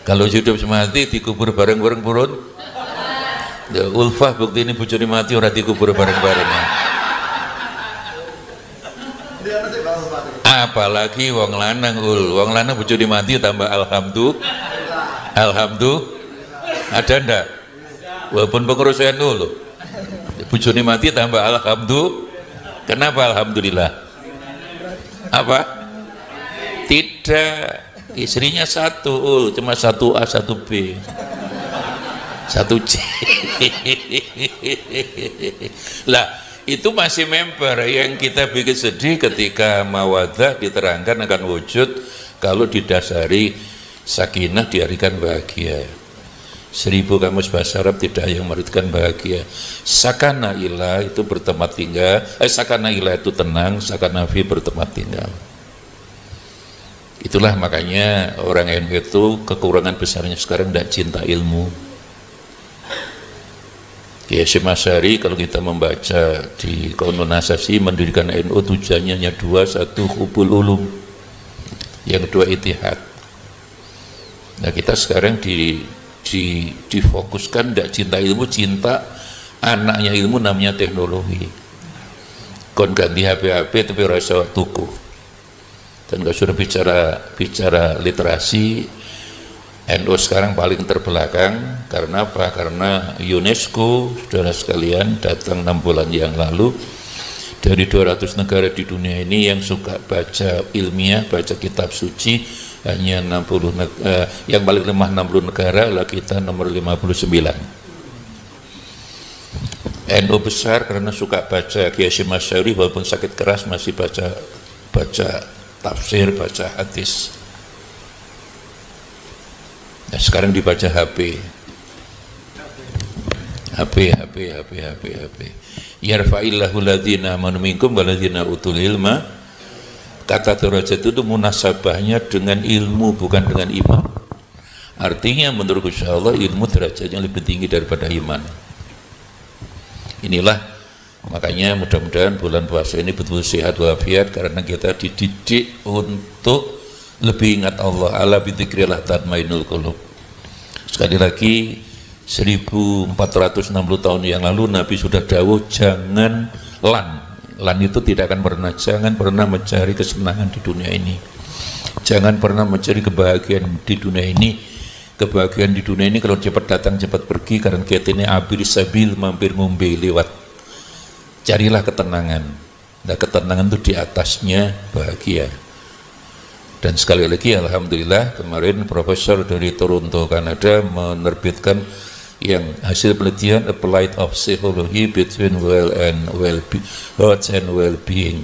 Kalau hidup semati dikubur bareng-bareng purun. Ya, ulfah bukti ini bujuni mati orang dikubur bareng-bareng. Apalagi wong lanang bojone mati tambah alhamdulillah. Ada ndak? Walaupun pengurus NU loh, bojone mati tambah alhamdulillah. Kenapa alhamdulillah? Apa? Tidak, istrinya satu, cuma satu A, satu B, satu C. Lah, itu masih member. Yang kita bikin sedih ketika mawaddah diterangkan akan wujud kalau didasari sakinah diartikan bahagia. 1000 kamus bahasa Arab tidak yang mengartikan bahagia. Sakana ilah itu bertempat tinggal, sakana ilah itu tenang, sakana fi bertempat tinggal. Itulah makanya orang NU itu kekurangan besarnya sekarang tidak cinta ilmu. Kiai Hasyim Asy'ari kalau kita membaca di Qaunun Asasi mendirikan NU tujuannya hanya dua, satu hubul ulum, yang kedua itihad. Nah kita sekarang difokuskan tidak cinta ilmu, cinta anaknya ilmu namanya teknologi. Kon ganti HP tapi rasa tuku. Dan kalau sudah bicara literasi, NU sekarang paling terbelakang. Karena apa? Karena UNESCO, saudara sekalian, datang 6 bulan yang lalu dari 200 negara di dunia ini yang suka baca ilmiah, baca kitab suci hanya 60 yang paling lemah 60 negara, lah kita nomor 59. NU besar karena suka baca Kiai Hasyim Asy'ari, walaupun sakit keras masih baca tafsir, baca hadis. Nah, sekarang dibaca HP. Yarfa'illahu ladzina amanu minkum waladzina utul ilma. Kata derajat itu munasabahnya dengan ilmu, bukan dengan iman. Artinya menurut Gusti Allah ilmu derajatnya lebih tinggi daripada iman. Inilah makanya mudah-mudahan bulan puasa ini betul sehat walafiat, karena kita dididik untuk lebih ingat Allah. Ala bidzikrillah tatmainnul qulub. Sekali lagi 1460 tahun yang lalu Nabi sudah dawuh jangan lan itu tidak akan pernah, jangan pernah mencari kesenangan di dunia ini, jangan pernah mencari kebahagiaan di dunia ini. Kebahagiaan di dunia ini kalau cepat datang cepat pergi, karena kita ini abir sabil, mampir ngombe lewat. Carilah ketenangan. Nah ketenangan itu di atasnya bahagia. Dan sekali lagi alhamdulillah kemarin profesor dari Toronto Kanada menerbitkan yang hasil penelitian Applied of Psychology between health and well-being,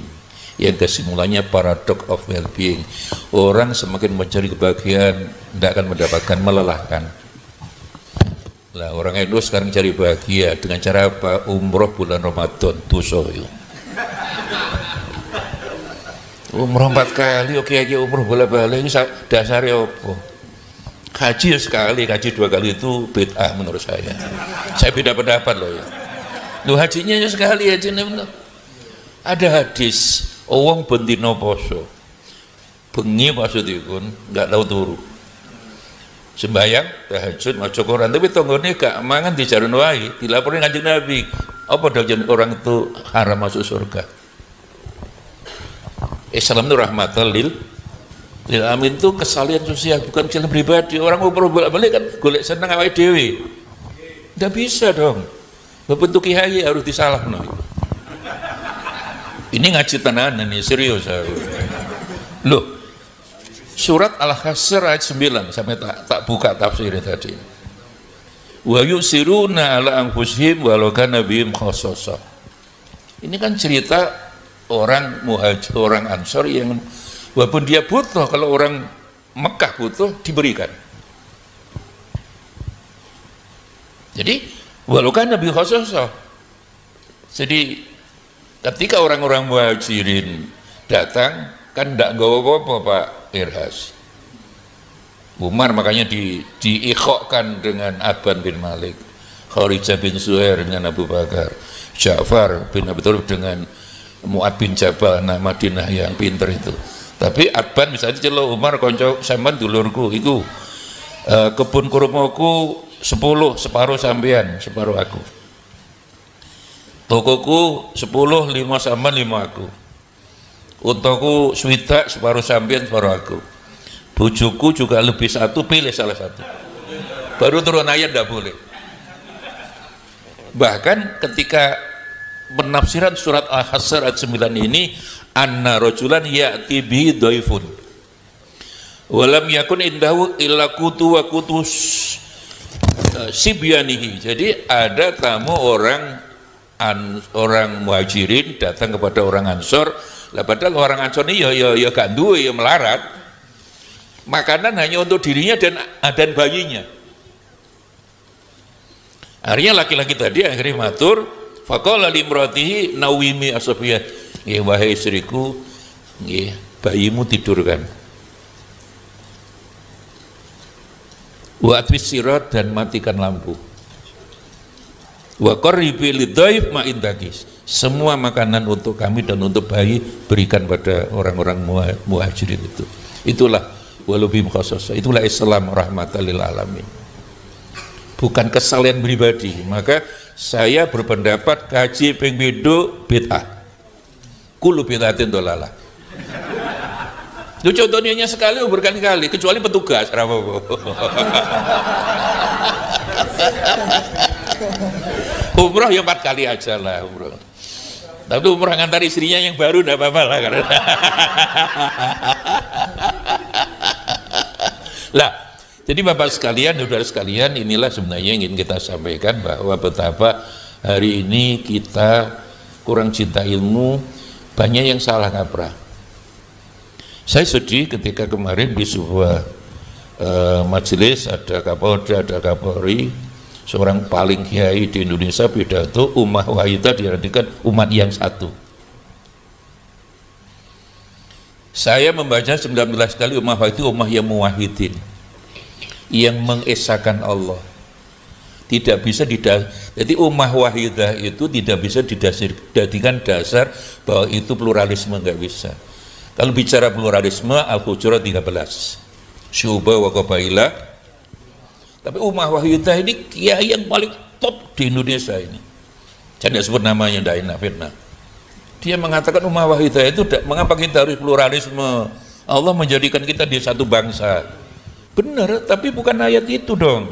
yang kesimpulannya paradox of well-being. Orang semakin mencari kebahagiaan tidak akan mendapatkan, melelahkan. Lah orang NU sekarang cari bahagia dengan cara apa? Umroh bulan Ramadan dosa yo. Umroh 4 kali, oke aja umroh bola-balik, ini dasarnya apa? Haji sekali, haji 2 kali itu bid'ah menurut saya. Saya beda pendapat loh ya. Lu hajinya sekali aja nih. Ada hadis, wong bendino poso, bengi maksudipun nggak tahu turu. Sembayang, tahajud, maca Quran, tapi tonggone gak mangan di jarun wae, dilaporin Kanjeng Nabi. Apa dong orang itu haram masuk surga? Islam itu rahmatan lil amin, itu kesalahan sosial, bukan kesalahan pribadi. Orang mau bolak-balik kan golek seneng awake dhewe. Ndak bisa dong. Bentuk kiai harus disalahno. Ini ngaji tenanan nih, serius. Loh, surat Al-Hasr ayat 9 sampai tak buka tafsirnya tadi. Wa yusiruna ala anfusihim walau kana bihim khassasah. Ini kan cerita orang muhajir, orang Ansor yang walaupun dia butuh, kalau orang Mekah butuh diberikan. Jadi walau kana bihim khassasah. Jadi ketika orang-orang muhajirin datang kan tidak gawa apa Pak Irhas. Umar makanya diikhokkan dengan Aban bin Malik, Kharijah bin Zuhair dengan Abu Bakar, Ja'far bin Abi Thalib dengan Mu'ad bin Jabal, anak Madinah yang pinter itu. Tapi Aban misalnya celok Umar, konco sampean dulurku iku kebun kurmaku 10, separuh sampean, separuh aku. Tokoku 10, 5 sampean, 5 aku. Untukku swidak, separuh sampean, separuh aku. Bojoku juga lebih 1, pilih salah satu. Baru turun ayat tidak boleh. Bahkan ketika penafsiran surat Al-Hasr ayat 9 ini, anna rajulan ya'ti bihi dhaifun walam yakun indahu illa kutu wa kutus sibyanihi. Jadi ada tamu orang muhajirin datang kepada orang Ansor. Lah padahal orang Ansor ini ya gak duwe, ya melarat. Makanan hanya untuk dirinya dan bayinya. Akhirnya laki-laki tadi akhirnya matur, faqala limratihi nawimi asfiyah. Nggih wahai istriku, nggih bayimu tidurkan. Wa atfis sirat, dan matikan lampu. Wa qarribi lidhaif ma indaki. Semua makanan untuk kami dan untuk bayi berikan pada orang-orang muhajirin itu. Itulah walubim khososo. Itulah Islam rahmatan lil alamin, bukan kesalahan pribadi. Maka saya berpendapat kaji ping pindho bid'ah, kullu bid'atin dolalah. Itu contohnya sekali berkali-kali, kecuali petugas umroh ya 4 kali aja lah umroh. Tapi umroh ngantar istrinya yang baru enggak apa-apa lah karena lah. Jadi Bapak sekalian, saudara sekalian, inilah sebenarnya yang ingin kita sampaikan, bahwa betapa hari ini kita kurang cinta ilmu, banyak yang salah kaprah. Saya sedih ketika kemarin di sebuah majelis ada Kapolda, ada Kapolri, seorang paling kiai di Indonesia pidato, ummah wahidah diartikan umat yang satu. Saya membaca 19 kali ummah wahidah, ummah yang muwahhidin, yang mengesahkan Allah. Tidak bisa jadi ummah wahidah itu tidak bisa dijadikan dasar bahwa itu pluralisme, nggak bisa. Kalau bicara pluralisme, Al-Hujurat 13, Syu'bah wa Qabailah. Tapi ummah wahidah ini kiai yang paling top di Indonesia ini. Saya tidak sebut namanya, tidak enak fitnah. Dia mengatakan ummah wahidah itu mengapa kita harus pluralisme? Allah menjadikan kita di satu bangsa. Benar, tapi bukan ayat itu dong.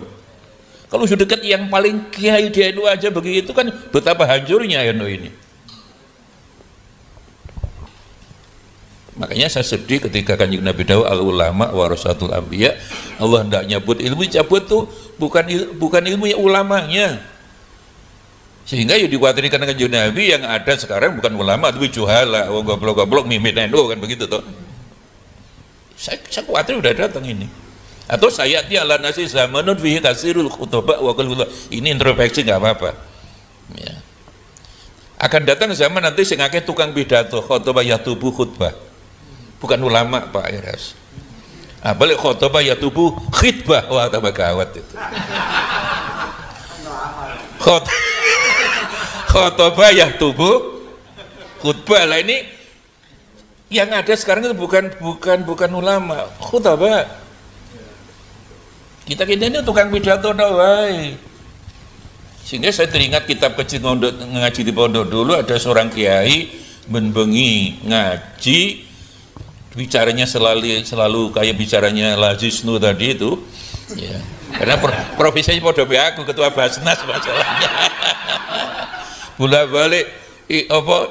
Kalau sudah dekat yang paling kiai di NU aja begitu kan, betapa hancurnya NU ini. Makanya saya sedih ketika Kanjeng Nabi Dawud al-ulama warasatul anbiya. Allah hendak nyebut ilmu, cabut tuh bukan ilmu ya ulamanya. Sehingga ya dikhawatirkan Kanjeng Nabi yang ada sekarang bukan ulama tapi juhala, goblok-goblok mimit NU kan begitu toh. Saya khawatir udah datang ini. Atau sayati ala nasi zamanun fihi kasirul khutbah wa qul ini introspeksi nggak apa-apa. Ya. Akan datang zaman nanti sing akeh tukang pidato khutbah ya tubuh khutbah. Bukan ulama Pak Iras. Balik khutbah ya tubuh khitbah, wah tambah gawat itu. Khutbah ya tubuh khutbah lah, ini yang ada sekarang itu bukan ulama, khutbah. Kita ini tukang pidato doang. Sehingga saya teringat kitab kecil ngaji di pondok dulu, ada seorang kiai benbengi ngaji, bicaranya selalu kayak bicaranya Lazisnu tadi itu, ya. Karena profesinya pada aku ketua Basnas masalahnya. Bolak-balik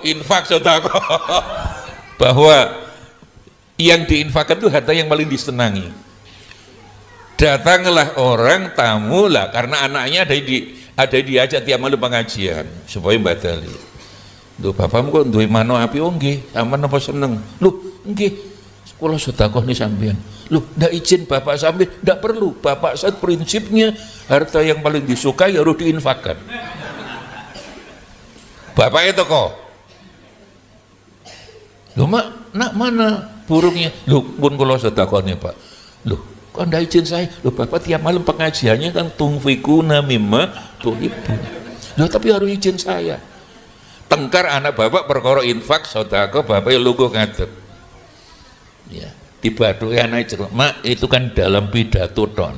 infak sedekah, bahwa yang diinfakkan itu harta yang paling disenangi. Datanglah orang tamu lah karena anaknya ada diajak tiap malam pengajian supaya batali. Duh bapakmu kok duwe mano api nggih, aman apa seneng? Loh nggih, kula sedekah nih sampean. Loh ndak izin bapak sampean, ndak perlu. Bapak saya prinsipnya harta yang paling disukai harus diinfakkan. Bapak itu kok. Loh mak, nak mana burungnya? Loh pun kula sedekah nih Pak. Loh kok ndak izin saya? Loh bapak tiap malam pengajiannya kan tungfikuna mimma tuhibun. Loh tapi harus izin saya. Tengkar anak bapak perkara infak sedekah bapak ya lugu ngadep. Ya, dibaduki anak ceruk, mak itu kan dalam pidato tok.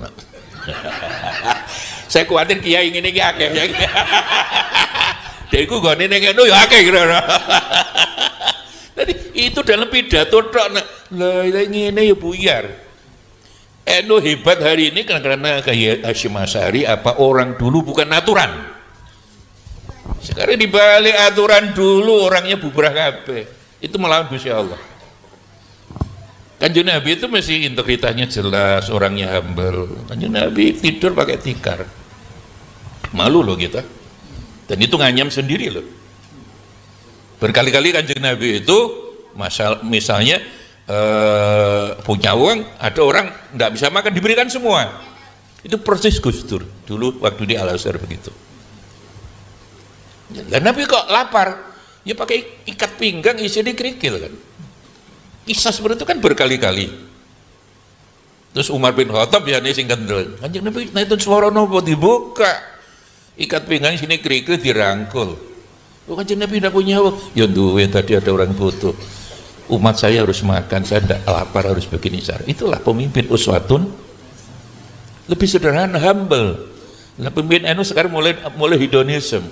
Saya khawatir kiai ngene iki akeh ya. Deku gone ning ngono ya akeh kira. Jadi itu dalam pidato tok. Lah ngene ya buyar. NU hebat hari ini karena kayak Hasyim Asy'ari, apa orang dulu bukan aturan. Sekarang dibalik aturan dulu orangnya bubrah kabeh. Itu melawan Gusti Allah. Kanjeng Nabi itu masih integritasnya jelas, orangnya humble. Kanjeng Nabi tidur pakai tikar. Malu loh kita. Dan itu nganyam sendiri loh. Berkali-kali Kanjeng Nabi itu misalnya punya uang, ada orang tidak bisa makan, diberikan semua. Itu persis Gus Dur dulu waktu di Al-Azhar begitu. Dan Nabi kok lapar, ya pakai ikat pinggang isinya kerikil kan. Kisah seperti itu kan berkali-kali. Terus Umar bin Khattab ya nih singkat dulu. Kanjeng Nabi itu suara nopo dibuka, ikat pinggang sini kerikil dirangkul. Kanjeng Nabi tidak punya uang, ya duwe tadi ada orang butuh. umat saya harus makan, saya tidak lapar harus begini cara. Itulah pemimpin uswatun, lebih sederhana, humble. Nah, pemimpin NU sekarang mulai hedonism,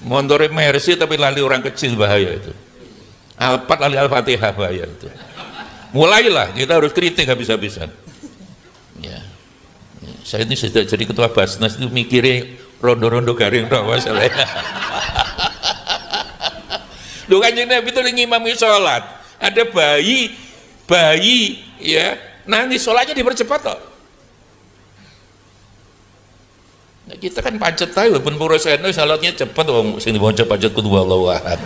montore Mercy tapi lali orang kecil, bahaya itu. Alphard lali Al-Fatihah, bahaya itu. Mulailah kita harus kritik habis-habisan. Ya. Saya ini sudah jadi ketua Basnas itu mikirnya rondo-rondo garing dong masalahnya. Lu Kanjeng Nabi itu ngimami sholat, ada bayi ya nangis, sholatnya dipercepat kok. Nah, kita kan pacet tahu pun pura seno sholatnya cepat, wong sing diwaca pacet kudu Allahu ahad.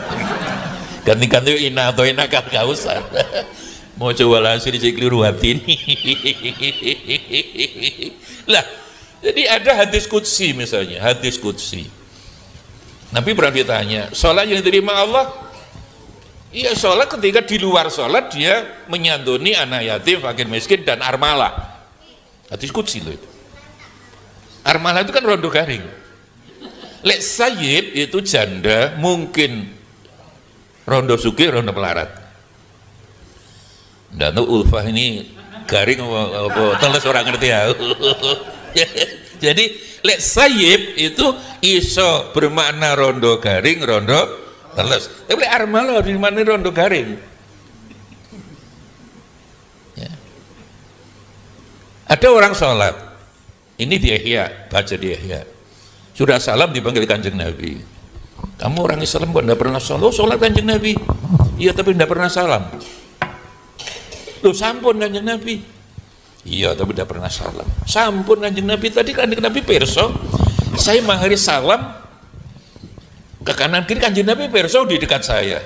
Ganti-ganti ina atau ina gak usah. Mau coba langsung dicek keliru hati ini. Lah, jadi ada hadis qudsi misalnya, hadis qudsi. Nabi pernah ditanya, sholat yang diterima Allah? Iya, sholat ketika di luar sholat dia menyantuni anak yatim, fakir miskin dan armalah. Hadis qudsi loh itu. Armalah itu kan rondo garing. Lek sayyid itu janda, mungkin rondo sugih, rondo melarat. Dan ulfah ini garing apa teles orang ngerti ya. Jadi lek sayyid itu iso bermakna rondo garing, rondo teles. Tapi lek armalah di mana rondo garing. Ya. Ada orang sholat, ini di Ihya, baca di Ihya. Sudah salam dipanggil Kanjeng Nabi. Kamu orang Islam kok tidak pernah sholat? Oh, sholat Kanjeng Nabi. Iya, tapi tidak pernah salam. Loh, sampun Kanjeng Nabi. Iya, tapi tidak pernah salam. Sampun Kanjeng Nabi, tadi Kanjeng Nabi perso, saya mengakhiri salam ke kanan kiri, Kanjeng Nabi perso di dekat saya.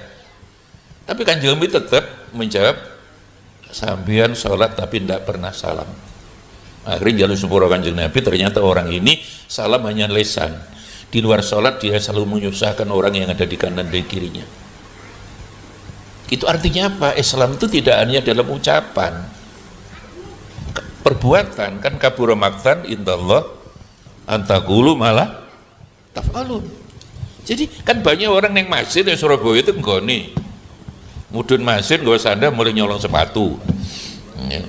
Tapi Kanjeng Nabi tetap menjawab, sampean sholat tapi tidak pernah salam. Akhirnya jalur sepuro Kanjeng Nabi, ternyata orang ini salam hanya lesan. Di luar sholat dia selalu menyusahkan orang yang ada di kanan dan kirinya. Itu artinya apa? Islam itu tidak hanya dalam ucapan, perbuatan. Kan kabura maktan indallah antaqulu malah taf'alun. Jadi kan banyak orang yang masjid di Surabaya itu nggone mudun masjid gak sandal mulai nyolong sepatu,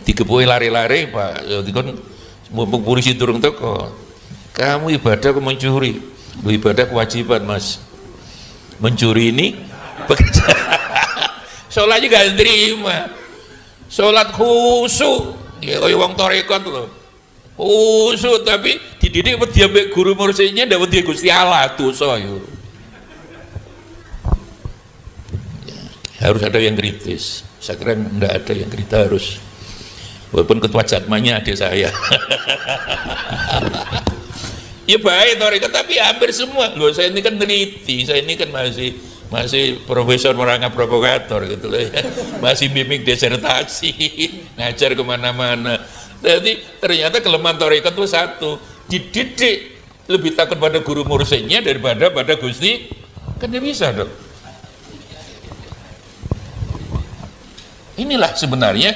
dikepui lari-lari Pak, dikon mumpung polisi turun toko, kamu ibadah kok mencuri. Lu ibadah kewajiban Mas, mencuri ini pekerjaan. Sholatnya gak terima, sholat khusyuk ya kayak wong tarekat loh, khusyuk tapi dididik dia guru mursyidnya dapat dia Gusti Allah tuh soyo. Ya, harus ada yang kritis. Saya kira enggak ada yang kritis, harus, walaupun ketua jatmanya adik saya. Ya baik tarekat tapi hampir semua loh, saya ini kan teliti, saya ini kan masih profesor merangkap provokator gitu loh ya. Masih bimbing disertasi, ngajar kemana-mana. Jadi ternyata kelemahan tarekat itu satu, dididik lebih takut pada guru mursyidnya daripada pada Gusti, kan dia bisa dong. Inilah sebenarnya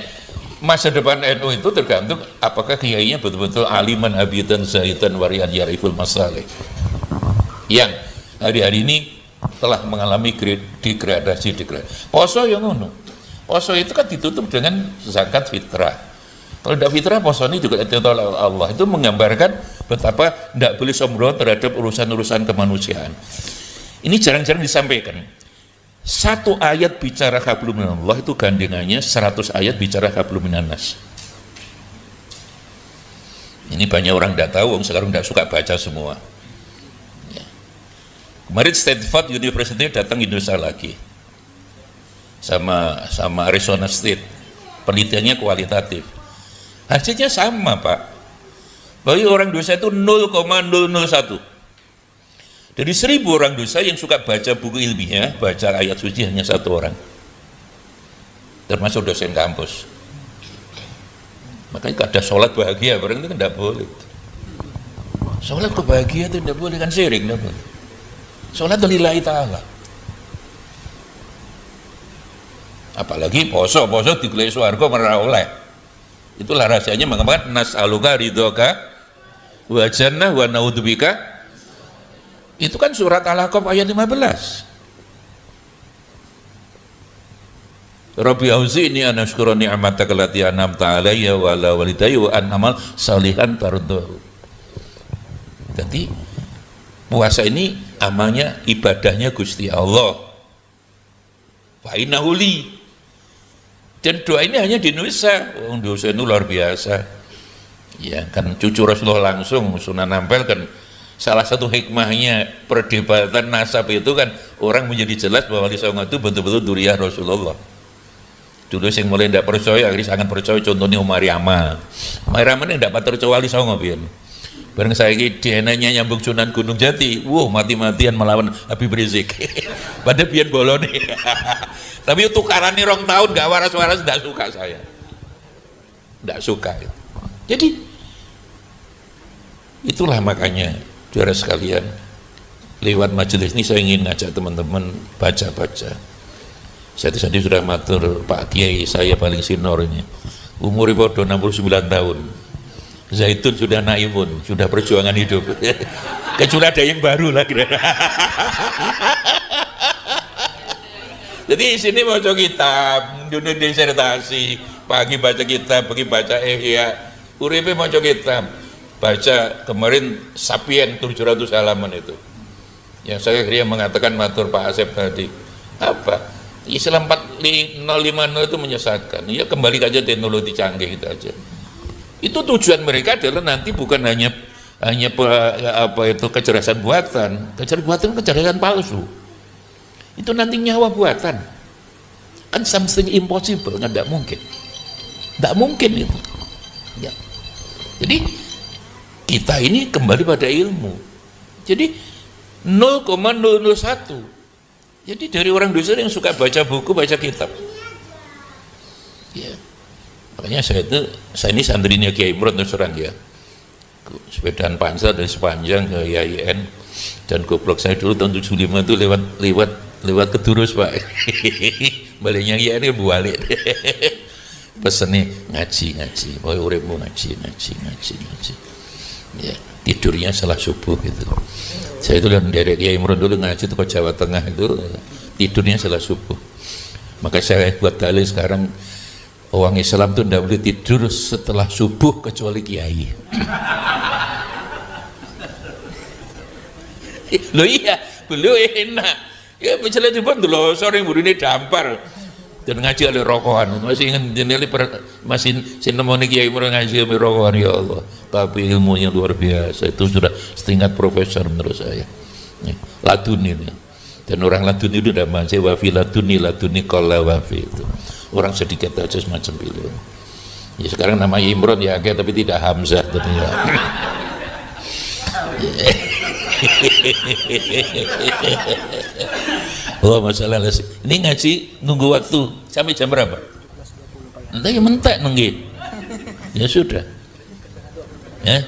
masa depan NU itu tergantung apakah kiainya betul-betul aliman abidan zahidan warian yariful masalih, yang hari-hari ini telah mengalami degradasi. Poso yang ngono, poso itu kan ditutup dengan zakat fitrah. Kalau tidak fitrah, poso ini juga ditolak Allah. Itu menggambarkan betapa tidak boleh sombong terhadap urusan-urusan kemanusiaan. Ini jarang-jarang disampaikan. Satu ayat bicara hablum minallah itu gandengannya 100 ayat bicara hablum minannas. Ini banyak orang tidak tahu, sekarang tidak suka baca semua. Kemarin Stanford University datang Indonesia lagi sama Arizona State, penelitiannya kualitatif, hasilnya sama Pak, bahwa orang dosa itu 0,001. Dari 1000 orang dosa yang suka baca buku ilmiah, baca ayat suci hanya 1 orang, termasuk dosen kampus. Makanya ada sholat bahagia, barang itu kan tidak boleh. Sholat kebahagiaan itu tidak boleh, kan syirik, tidak boleh. Sholat lillahi ta'ala. Apalagi poso digulai swarga merah oleh. Itulah rahasianya mengatakan nas'aluka ridhoka wa jannah wa naudubika. Itu kan surat Al-Ahqaf ayat 15. Rabbi auzi'ni an asykura ni'mataka allati an'amta 'alayya wa 'ala walidayya wa an amal salihan tardahu. Jadi puasa ini amalnya ibadahnya Gusti Allah. Fa innahu li. Dan doa ini hanya di Indonesia. Oh, Indonesia itu luar biasa. Ya kan cucu Rasulullah langsung Sunan Ampel kan salah satu hikmahnya perdebatan nasab itu kan orang menjadi jelas bahwa Wali Songo itu betul-betul duriah Rasulullah. Dulu yang mulai tidak percaya akhirnya sangat percaya, contohnya Umar Yama. Umar Yama ini tidak percaya Wali Songo biar. Bareng saya ini DNA-nya nyambung Sunan Gunung Jati, mati-matian melawan Habib Rizik. Pada biar bolone. Tapi tukaran nih rong tahun gak waras-waras, tidak suka saya. Tidak suka. Jadi itulah makanya saudara sekalian, lewat majelis ini saya ingin ngajak teman-teman baca-baca. Saya tadi sudah matur Pak Kiai, saya paling senior ini. Umur podo 69 tahun. Zaitun sudah naimun, sudah perjuangan hidup. Kecuali ada yang baru lagi. Jadi di sini baca kitab, dunia disertasi, pagi baca kitab, pagi baca ihya, uripe baca kitab, baca kemarin Sapien 700 halaman itu. Yang saya kira mengatakan matur Pak Asep tadi, apa? Islam 4550 itu menyesatkan. Ya kembali aja teknologi canggih itu aja. Itu tujuan mereka adalah nanti bukan hanya apa itu kecerdasan buatan, kecerdasan palsu. Itu nanti nyawa buatan. Kan something impossible, nggak mungkin. Nggak mungkin itu. Ya. Jadi kita ini kembali pada ilmu. Jadi 0,001. Jadi dari orang dosa yang suka baca buku, baca kitab. Ya. Makanya saya ini santrinya Kiai Imron terus terang ya. Sepedaan Pansel dari sepanjang ke IAIN dan goblok saya dulu tahun 75 itu lewat Kedurus Pak. Baliknya IAIN balik. Pesen nih ngaji. Boy uripmu ngaji. Ya, tidurnya setelah subuh gitu. Saya itu lihat dari Kiai Imron dulu ngaji itu ke Jawa Tengah itu tidurnya setelah subuh. Maka saya buat dalil sekarang orang Islam itu tidak boleh tidur setelah subuh kecuali kiai. Loh iya, belum enak. Ya misalnya tiba dulu sore burine dampar dan ngaji oleh rokokan. Masih ingin jeneli masih sinemoni Kiai Imron ngaji oleh rokokan ya Allah. Tapi ilmunya luar biasa. Itu sudah setingkat profesor menurut saya. Laduni ini. Dan orang laduni itu tidak macam wafi laduni kola wafi itu. Orang sedikit aja semacam itu. Ya sekarang namanya Imron ya tapi tidak Hamzah ternyata. Oh masalah ini ngaji nunggu waktu sampai jam berapa? Nanti ya mentek nungguin. Ya sudah. Ya.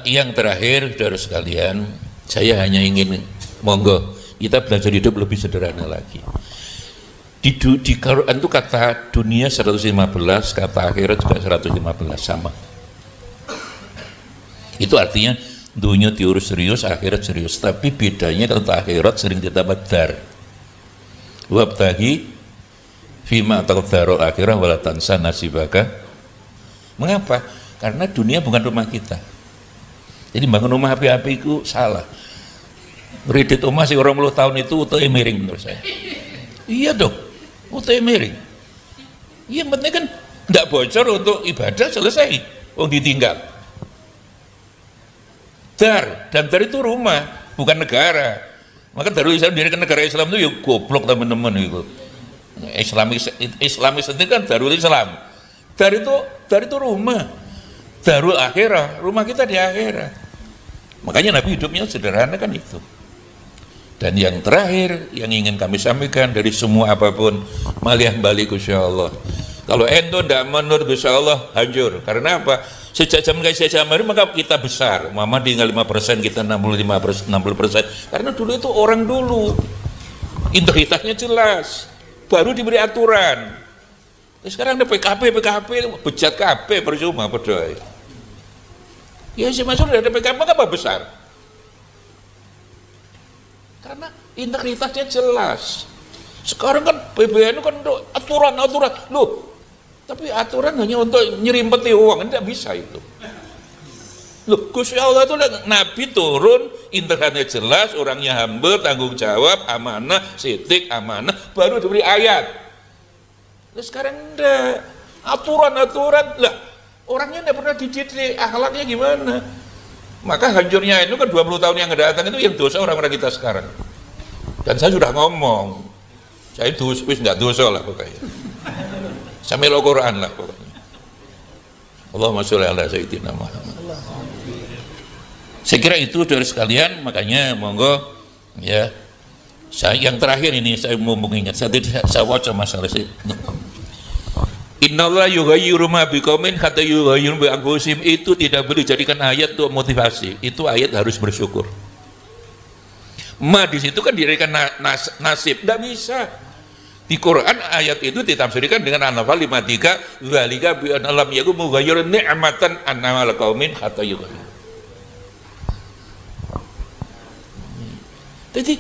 Yang terakhir saudara sekalian, saya hanya ingin monggo kita belajar hidup lebih sederhana lagi. Di Quran itu kata dunia 115, kata akhirat juga 115 sama. Itu artinya dunia diurus serius, akhirat serius. Tapi bedanya kalau akhirat sering ditambah dar. Wabtaghi fima taqdarul akhirah wala tansa nasibaka. Mengapa? Karena dunia bukan rumah kita. Jadi bangun rumah api-api itu salah. Kredit rumah sih orang 10 tahun itu utuh miring menurut saya. Iya dong, utuh miring. Iya penting kan tidak bocor untuk ibadah selesai. Ditinggal. Dan dar itu rumah, bukan negara. Maka Darul Islam dirikan negara Islam itu ya goblok teman-teman itu. Islamis itu kan Darul Islam. Dar itu rumah. Darul akhirah, rumah kita di akhirah. Makanya Nabi hidupnya sederhana kan itu. Dan yang terakhir yang ingin kami sampaikan dari semua apapun malih balik insyaallah. Kalau endo tidak menurut insyaallah hancur. Karena apa? Sejak zaman ini maka kita besar. Mama tinggal 5%, kita 65%, 60%. Karena dulu itu orang dulu. Integritasnya jelas. Baru diberi aturan. Sekarang ada PKP, bejat KB percuma berdoa. Ya si Mas sudah ada PKP apa besar? Karena integritasnya jelas. Sekarang kan PBNU kan aturan loh, tapi aturan hanya untuk nyerimpeti uang, tidak bisa itu. Loh, Gusti Allah itu Nabi turun, internet jelas, orangnya humble, tanggung jawab, amanah, sitik, amanah, baru diberi ayat. Nah, sekarang enggak, aturan lah, orangnya tidak pernah dididik, akhlaknya gimana? Maka hancurnya itu kan 20 tahun yang akan datang itu yang dosa orang-orang kita sekarang. Dan saya sudah ngomong, saya nggak dosa lah pokoknya. Sampai Al-Quran lah pokoknya. Allahumma sholli ala sayyidina Muhammad. Saya kira itu dari sekalian, makanya monggo ya. Yang terakhir ini saya mau mengingat, saya baca masalah ini. Innallaha yughayyiru ma biqaumin hatta yughayyiru bi anfusihim, itu tidak boleh dijadikan ayat untuk motivasi. Itu ayat harus bersyukur. Ma di situ kan dijadikan nasib, tidak bisa. Di Quran ayat itu ditafsirkan dengan An-Nahl 53, dzalika bi anna lam yakum mughayyirun ni'matan annama liqaumin hatta yughayyiru. Jadi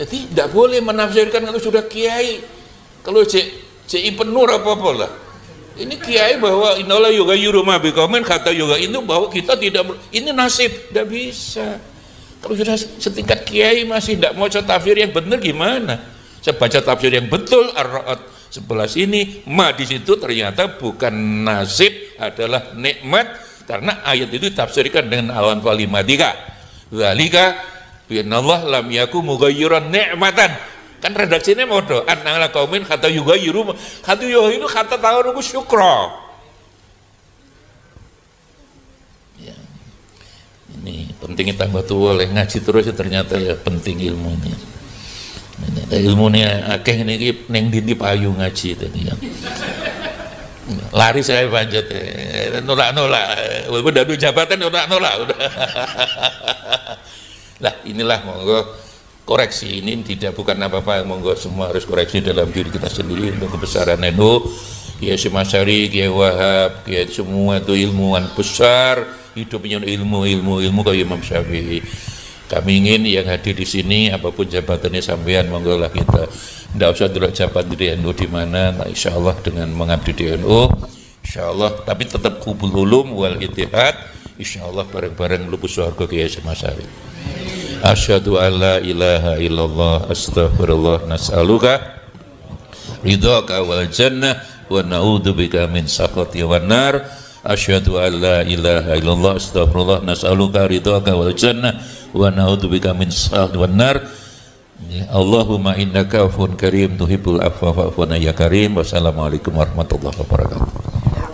tidak boleh menafsirkan kalau sudah kiai, kalau CI penuh apa-apa lah. Ini kiai bahwa innallaha yughayyiru ma biqaumin hatta yughayyiru, bahwa kita tidak, ini nasib, tidak bisa. Kalau sudah setingkat kiai masih tidak mau tafsir yang benar gimana? Saya baca tafsir yang betul Ar-Ra'd sebelah sini, ma di situ ternyata bukan nasib, adalah nikmat, karena ayat itu ditafsirkan dengan Al-Anfal 53. Dzalika bi'annallah lam yakum mughayyiran ni'matan, kan redaksinya modo annala qaumin kata yughayyiru kata tawaruku syukra ya. Ini pentingnya tambah tua oleh ngaji terus ya, ternyata ya penting ilmunya. Ilmunya akeh ini neng dindi payu ngaji tadi ya. Lari saya panjat nolak udah jabatan nolak udah. Lah inilah monggo koreksi ini bukan apa-apa, monggo semua harus koreksi dalam diri kita sendiri untuk kebesaran NU. Kiai Symasari, Kiai Wahab, Kiai semua itu ilmuwan besar, hidupnya ilmu kayak Imam Syafi'i. Kami ingin yang hadir di sini apapun jabatannya sampean, monggo lah kita tidak usah dulu jabatan di NU di mana, nah, insya Allah dengan mengabdi di NU, insya Allah, tapi tetap kubul ulum wal ittihad, insya Allah bareng-bareng lupus surga Kiai Symasari. Asyhadu an la ilaha illallah astaghfirullah nas'aluka ridhaka wal jannah wa na'udzubika min sakhati wan nar. Asyhadu an la ilaha illallah astaghfirullah nas'aluka ridhaka wal jannah wa na'udzubika min sakhati wan nar. Allahumma innaka afuwun karim tuhibbul afwa fa'fu ya karim. Wassalamualaikum warahmatullahi wabarakatuh.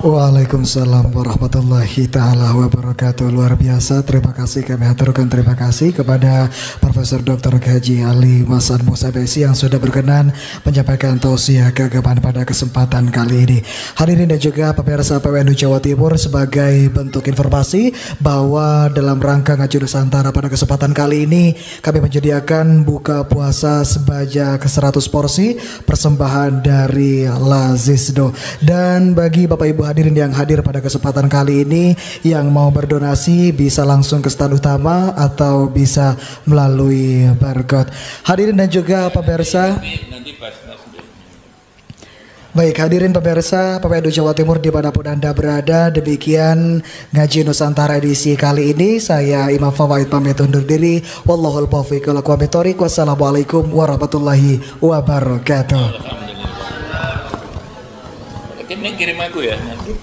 Waalaikumsalam warahmatullahi ta'ala wabarakatuh. Luar biasa, terima kasih kami haturkan, terima kasih kepada Profesor Dr. Haji Ali Hasan Musa Besi yang sudah berkenan menyampaikan tausiah keagamaan pada kesempatan kali ini. Hadirin dan juga pemirsa PWNU Jawa Timur, sebagai bentuk informasi bahwa dalam rangka Ngaji Nusantara pada kesempatan kali ini kami menyediakan buka puasa sebanyak 100 porsi persembahan dari Lazisdo. Dan bagi Bapak Ibu hadirin yang hadir pada kesempatan kali ini yang mau berdonasi bisa langsung ke stand utama atau bisa melalui barcode. Hadirin dan juga pemirsa, baik hadirin pemirsa PWNU Jawa Timur dimanapun Anda berada, demikian Ngaji Nusantara edisi kali ini. Saya Imam Fawaid pamit undur diri. Wallahul muwaffiq wal aqwamit thoriq. Wassalamualaikum warahmatullahi wabarakatuh. Kirim aku ya nanti.